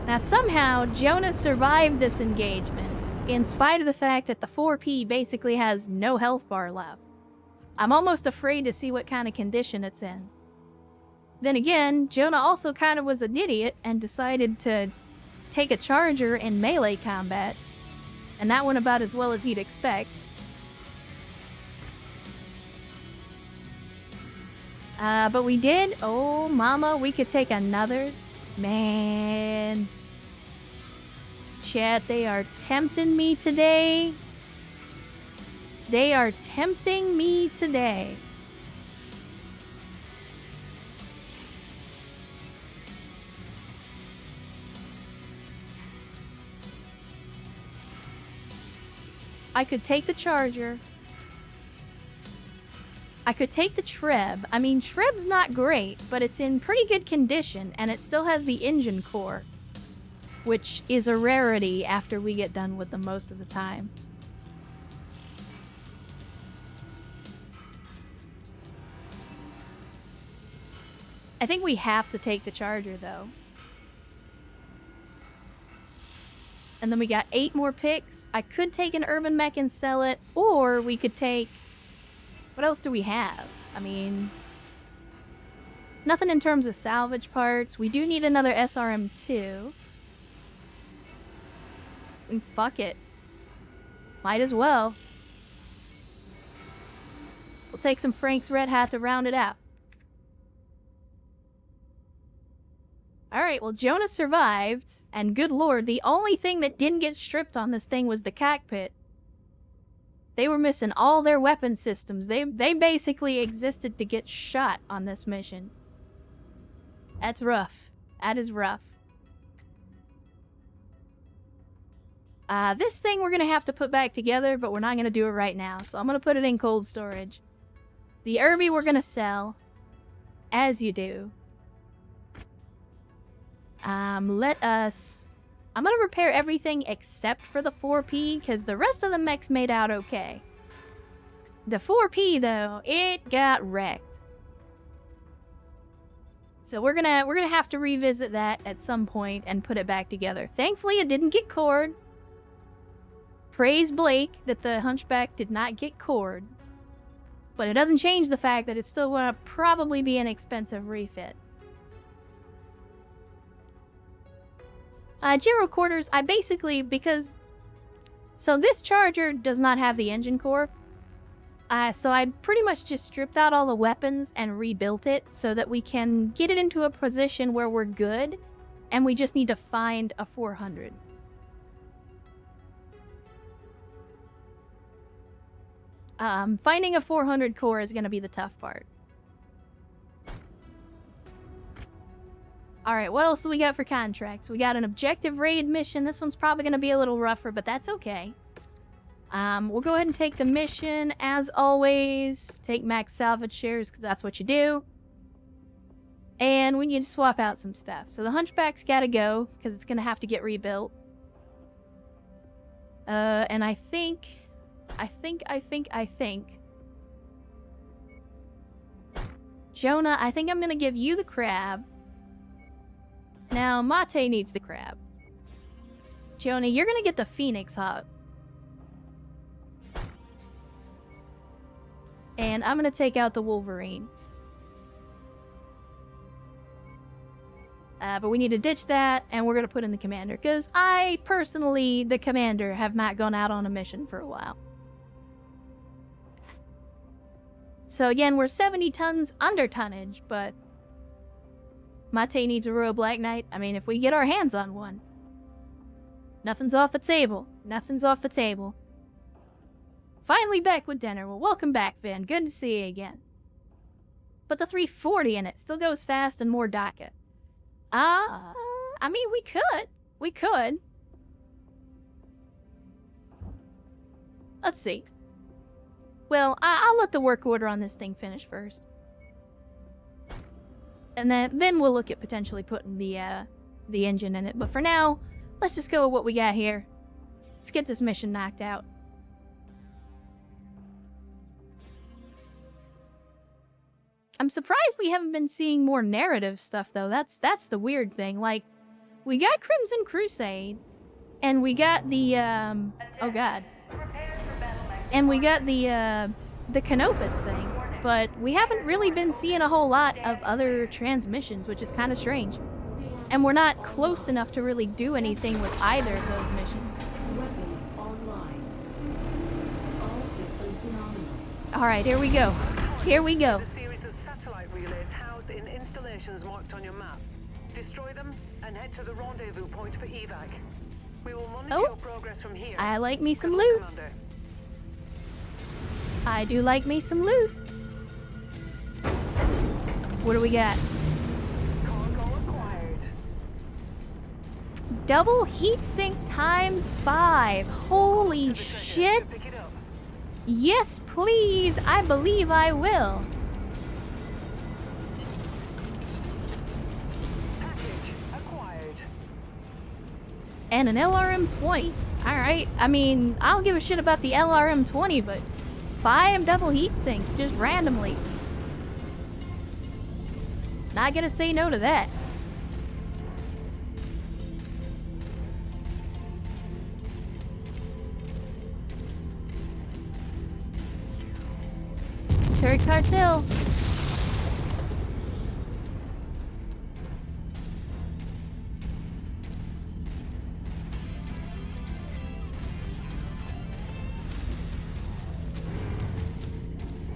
Now, somehow, Jonas survived this engagement, in spite of the fact that the 4P basically has no health bar left. I'm almost afraid to see what kind of condition it's in. Then again, Jonah also kind of was an idiot and decided to take a charger in melee combat, and that went about as well as you'd expect. But we did. Oh, mama, we could take another. Man. Chat, they are tempting me today. They are tempting me today. I could take the charger. I could take the Treb. I mean, Treb's not great, but it's in pretty good condition, and it still has the engine core, which is a rarity after we get done with them most of the time. I think we have to take the charger, though. And then we got 8 more picks. I could take an urban mech and sell it, or we could take... What else do we have? I mean... Nothing in terms of salvage parts. We do need another SRM2. And fuck it. Might as well. We'll take some Frank's Red Hat to round it out. Alright, well, Jonah survived, and good lord, the only thing that didn't get stripped on this thing was the cockpit. They were missing all their weapon systems. They basically existed to get shot on this mission. That's rough. That is rough. This thing we're gonna have to put back together, but we're not gonna do it right now, so I'm gonna put it in cold storage. The Irby we're gonna sell, as you do. Let us... I'm gonna repair everything except for the 4P, because the rest of the mechs made out okay. The 4P, though, it got wrecked. So we're gonna have to revisit that at some point and put it back together. Thankfully, it didn't get cored. Praise Blake that the Hunchback did not get cored. But it doesn't change the fact that it's still gonna probably be an expensive refit. General quarters, I basically, because... So this charger does not have the engine core. So I pretty much just stripped out all the weapons and rebuilt it so that we can get it into a position where we're good, and we just need to find a 400. Finding a 400 core is going to be the tough part. Alright, what else do we got for contracts? We got an objective raid mission. This one's probably going to be a little rougher, but that's okay. We'll go ahead and take the mission, as always. Take max salvage shares, because that's what you do. And we need to swap out some stuff. So the Hunchback's got to go, because it's going to have to get rebuilt. And I think... Jonah, I think I'm going to give you the crab. Now, Mate needs the crab. Jonah, you're gonna get the Phoenix Hawk. And I'm gonna take out the Wolverine. But we need to ditch that, and we're gonna put in the Commander. Because I, personally, the Commander, have not gone out on a mission for a while. So again, we're 70 tons under tonnage, but... Mate needs a Royal Black Knight. I mean, if we get our hands on one. Nothing's off the table. Nothing's off the table. Finally back with dinner. Well, welcome back, Finn. Good to see you again. But the 340 in it still goes fast and more DACA. I mean, we could. We could. Let's see. Well, I'll let the work order on this thing finish first. And then we'll look at potentially putting the engine in it. But for now, let's just go with what we got here. Let's get this mission knocked out. I'm surprised we haven't been seeing more narrative stuff, though. That's the weird thing. Like, we got Crimson Crusade, And we got the, oh god. And we got the Canopus thing. But we haven't really been seeing a whole lot of other transmissions, which is kind of strange. And we're not close enough to really do anything with either of those missions. Weapons online. All systems nominal. Alright, here we go. Here we go. A series of satellite relays housed in installations marked on your map. Destroy them and head to the rendezvous point for evac. We will monitor your progress from here. I like me some Good luck, loot. Commander. I do like me some loot. What do we got? Cargo acquired. Double heatsink times 5. Holy To the treasure. shit. Pick it up. Yes, please. I believe I will. Package acquired. And an LRM-20. Alright. I mean, I don't give a shit about the LRM-20, but 5 double heatsinks just randomly. Not gonna say no to that. Turret cartel.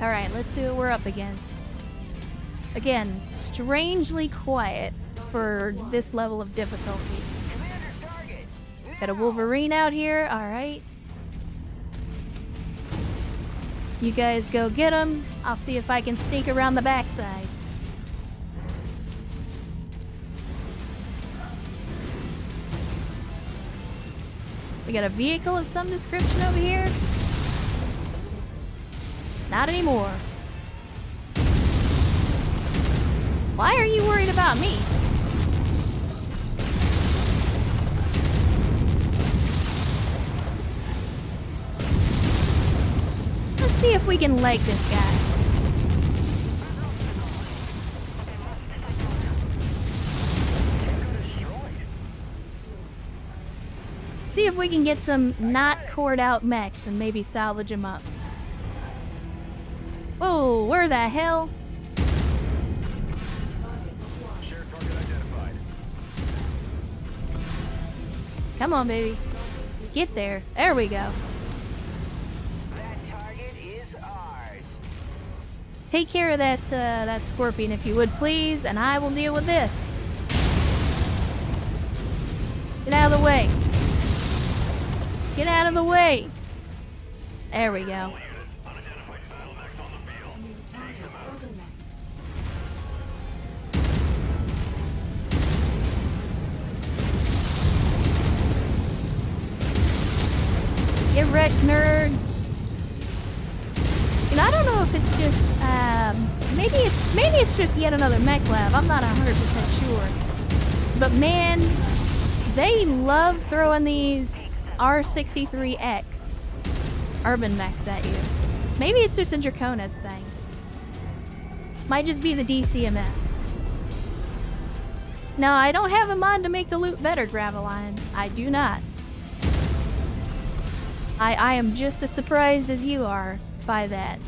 Alright, let's see what we're up against. Again, strangely quiet for this level of difficulty. Got a Wolverine out here, alright. You guys go get him. I'll see if I can sneak around the backside. We got a vehicle of some description over here. Not anymore. Why are you worried about me? Let's see if we can leg this guy. See if we can get some not cored out mechs and maybe salvage them up. Whoa, where the hell? Share target identified. Come on, baby. Get there. There we go. That target is ours. Take care of that scorpion if you would, please, and I will deal with this. Get out of the way. Get out of the way. There we go. Get wrecked, nerd. You know, I don't know if it's just, maybe it's just yet another mech lab. I'm not 100% sure. But man, they love throwing these R63X urban mechs at you. Maybe it's just a Draconis thing. Might just be the DCMS. No, I don't have a mod to make the loot better, Graveline. I do not. I am just as surprised as you are by that.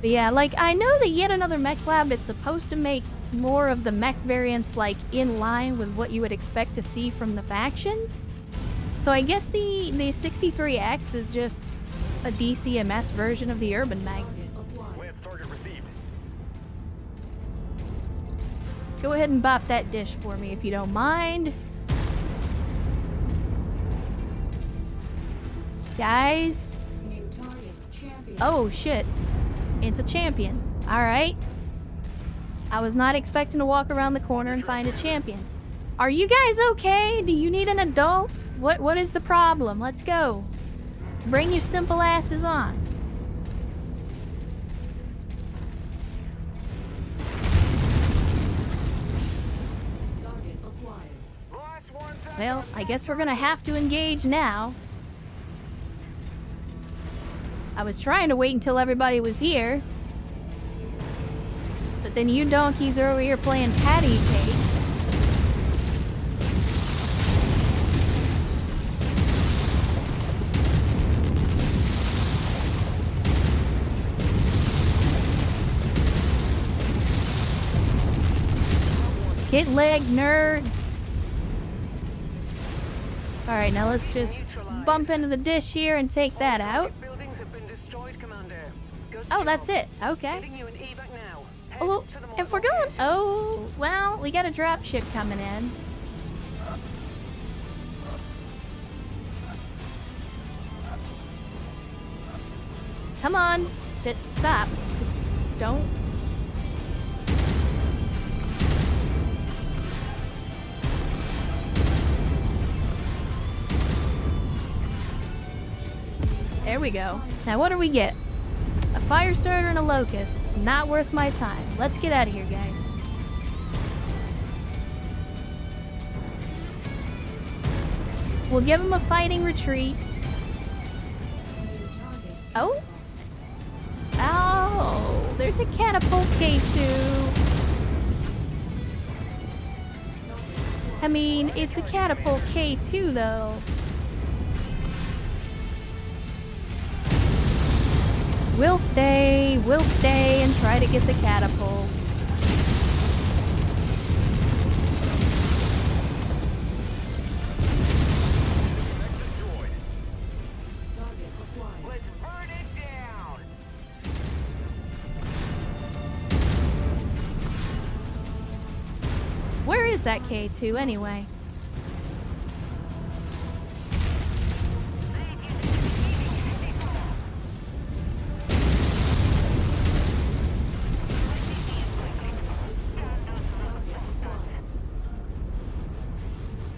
But yeah, like, I know that yet another mech lab is supposed to make more of the mech variants, like, in line with what you would expect to see from the factions. So I guess the 63X is just a DCMS version of the urban mech. Lance target received. Go ahead and bop that dish for me if you don't mind. Guys. New target. Champion. Oh shit. It's a champion. Alright. I was not expecting to walk around the corner and find a champion. Are you guys okay? Do you need an adult? What is the problem? Let's go. Bring your simple asses on. Target acquired. Well, I guess we're gonna have to engage now. I was trying to wait until everybody was here. But then you donkeys are over here playing patty cake. Get leg, nerd! Alright, now let's just bump into the dish here and take that out. Buildings have been destroyed, Commander. Good Oh, job. that's it. Okay. Getting you an evac now. Head Oh, to the if we're model going... location. Oh, well, we got a drop ship coming in. Come on. Stop. Just don't... There we go. Now what do we get? A fire starter and a locust. Not worth my time. Let's get out of here, guys. We'll give him a fighting retreat. Oh? Oh, there's a catapult K2. I mean, it's a catapult K2 though. We'll stay and try to get the catapult. Let's burn it down. Where is that K2 anyway?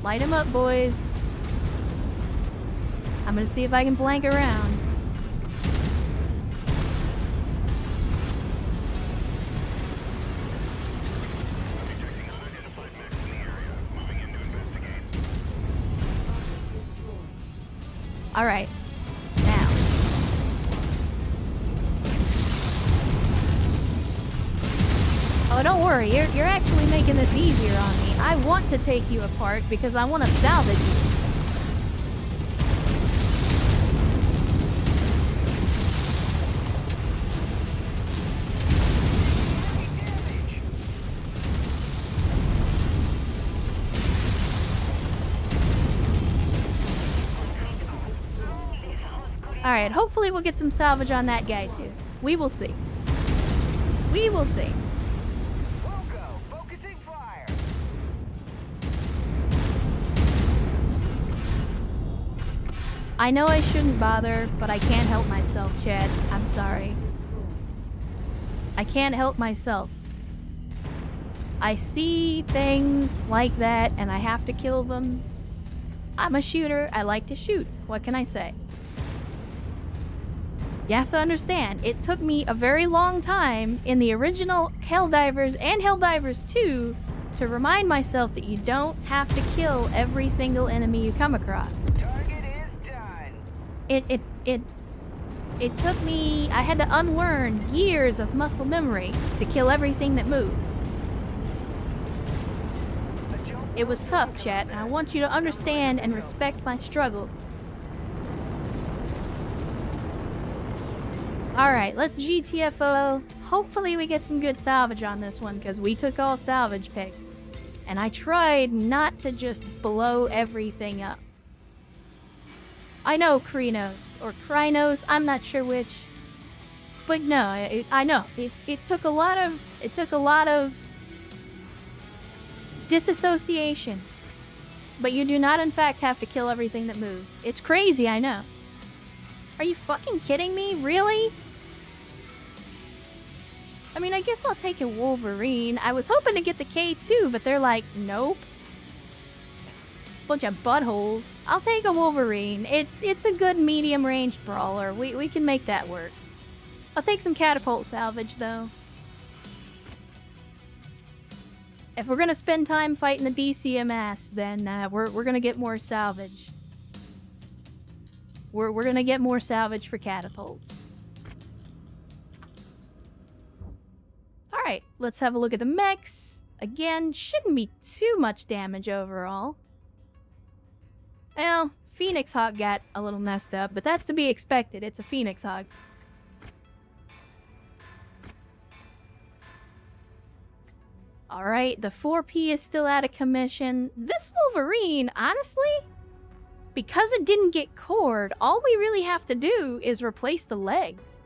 Light him up, boys. I'm gonna see if I can blank around. Alright. Now. Oh, don't worry. You're actually making this easier on me. I want to take you apart because I want to salvage you. Alright, hopefully we'll get some salvage on that guy too. We will see. We will see. Focusing fire. I know I shouldn't bother, but I can't help myself, Chad. I'm sorry. I can't help myself. I see things like that and I have to kill them. I'm a shooter. I like to shoot. What can I say? You have to understand, it took me a very long time in the original Helldivers and Helldivers 2 to remind myself that you don't have to kill every single enemy you come across. Target is done. It took me, I had to unlearn years of muscle memory to kill everything that moved. It was tough, chat, and I want you to understand and respect my struggle. Alright, let's GTFO. Hopefully we get some good salvage on this one, because we took all salvage picks. And I tried not to just blow everything up. I know Krynos, or Krynos, I'm not sure which. But no, I know. It took a lot of disassociation. But you do not in fact have to kill everything that moves. It's crazy, I know. Are you fucking kidding me? Really? I mean, I guess I'll take a Wolverine. I was hoping to get the K2, but they're like, nope. Bunch of buttholes. I'll take a Wolverine. It's a good medium-range brawler. We can make that work. I'll take some catapult salvage, though. If we're gonna spend time fighting the DCMS, then we're gonna get more salvage. We're gonna get more salvage for catapults. Alright, Alright, let's have a look at the mechs. Again, shouldn't be too much damage overall. Well, Phoenix Hawk got a little messed up, but that's to be expected. It's a Phoenix Hawk. Alright, the 4P is still out of commission. This Wolverine, honestly, because it didn't get cored, all we really have to do is replace the legs.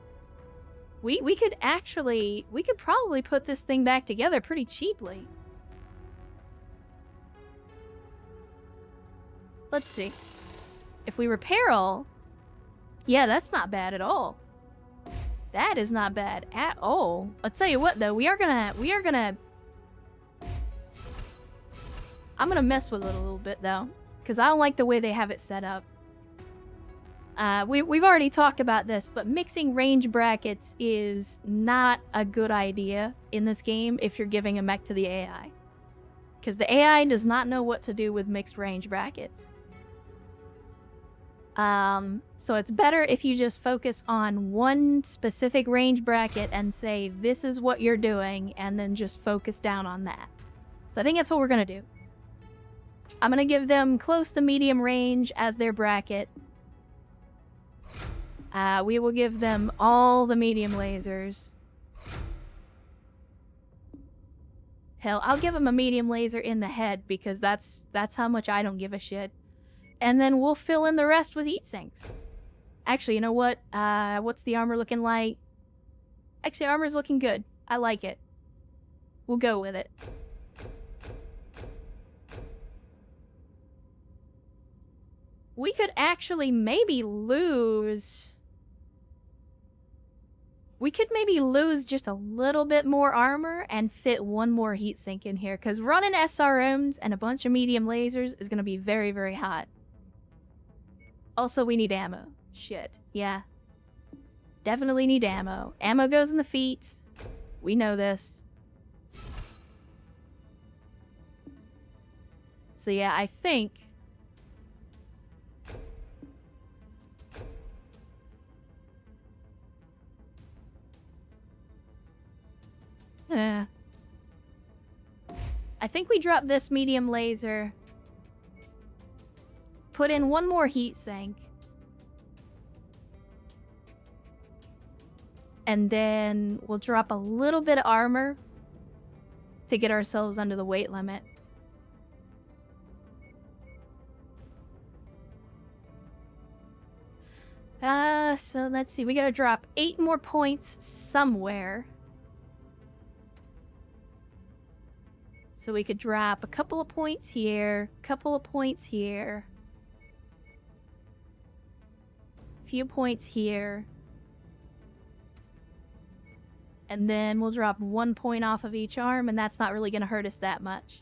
We could probably put this thing back together pretty cheaply. Let's see. If we repair all, yeah, that's not bad at all. That is not bad at all. I'll tell you what though, I'm gonna mess with it a little bit though, because I don't like the way they have it set up. We've already talked about this, but mixing range brackets is not a good idea in this game if you're giving a mech to the AI. Because the AI does not know what to do with mixed range brackets. So it's better if you just focus on one specific range bracket and say, this is what you're doing, and then just focus down on that. So I think that's what we're gonna do. I'm gonna give them close to medium range as their bracket. We will give them all the medium lasers. Hell, I'll give them a medium laser in the head because that's how much I don't give a shit. And then we'll fill in the rest with heat sinks. Actually, you know what? What's the armor looking like? Actually, armor's looking good. I like it. We'll go with it. We could actually maybe lose... We could maybe lose just a little bit more armor and fit one more heatsink in here, because running SRMs and a bunch of medium lasers is going to be very, very hot. Also, we need ammo. Shit. Yeah. Definitely need ammo. Ammo goes in the feet. We know this. So yeah, I think... I think we drop this medium laser. Put in one more heat sink. And then we'll drop a little bit of armor to get ourselves under the weight limit. So let's see. We gotta drop 8 more points somewhere. So we could drop a couple of points here, couple of points here, few points here, and then we'll drop 1 point off of each arm, and that's not really going to hurt us that much.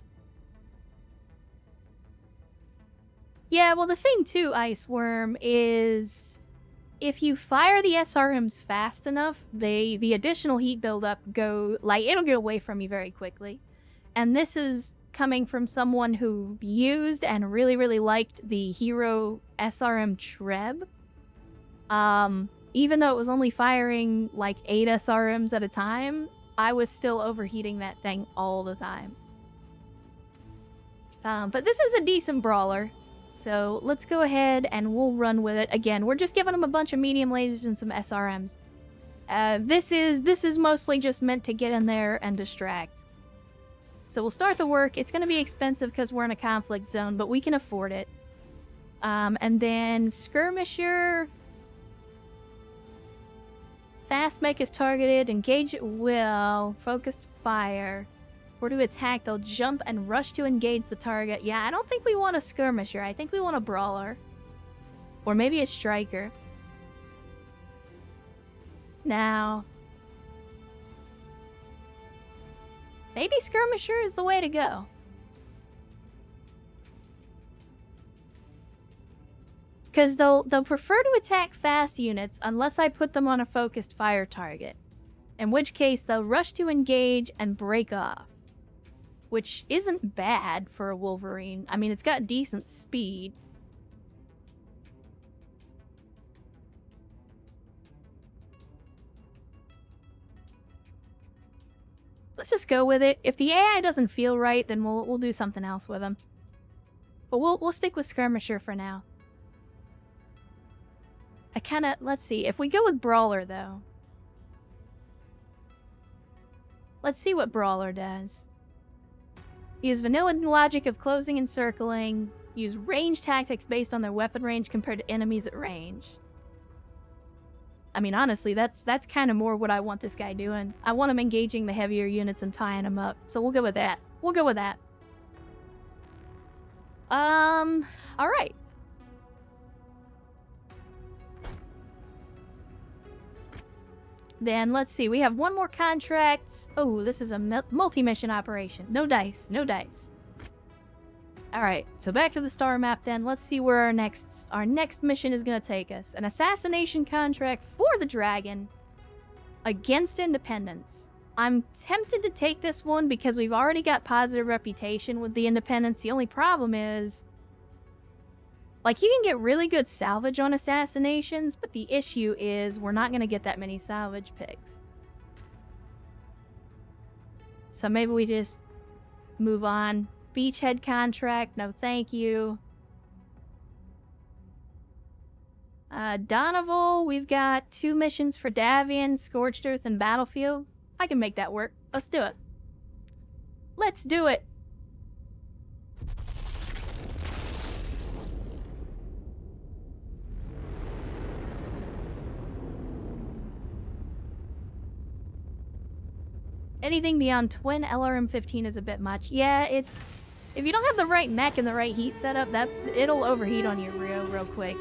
Yeah, well the thing too, Ice Worm, is if you fire the SRMs fast enough, the additional heat buildup it'll go away from you very quickly. And this is coming from someone who used and really, really liked the Hero SRM Treb. Even though it was only firing like 8 SRMs at a time, I was still overheating that thing all the time. But this is a decent brawler, so let's go ahead and we'll run with it. Again, we're just giving them a bunch of medium lasers and some SRMs. This is mostly just meant to get in there and distract. So we'll start the work. It's going to be expensive because we're in a conflict zone, but we can afford it. And then Skirmisher. Fast mech is targeted. Engage at will. Focused fire. Or to attack, they'll jump and rush to engage the target. Yeah, I don't think we want a Skirmisher. I think we want a brawler. Or maybe a striker. Now... maybe Skirmisher is the way to go. Because they'll prefer to attack fast units unless I put them on a focused fire target. In which case, they'll rush to engage and break off. Which isn't bad for a Wolverine. I mean, it's got decent speed. Let's just go with it. If the AI doesn't feel right, then we'll do something else with him. But we'll stick with Skirmisher for now. Let's see. If we go with Brawler, though. Let's see what Brawler does. Use vanilla logic of closing and circling. Use range tactics based on their weapon range compared to enemies at range. I mean, honestly, that's kind of more what I want this guy doing. I want him engaging the heavier units and tying them up. So we'll go with that. We'll go with that. Alright. Then, let's see. We have one more contract. Oh, this is a multi-mission operation. No dice. No dice. Alright, so back to the star map then. Let's see where our next mission is going to take us. An assassination contract for the dragon against independence. I'm tempted to take this one because we've already got positive reputation with the independents. The only problem is, like, you can get really good salvage on assassinations, but the issue is we're not going to get that many salvage picks. So maybe we just move on. Beachhead contract, no thank you. Donoval, we've got 2 missions for Davian, Scorched Earth, and Battlefield. I can make that work. Let's do it. Let's do it! Anything beyond twin LRM-15 is a bit much. Yeah, it's... If you don't have the right mech and the right heat setup, it'll overheat on you real quick.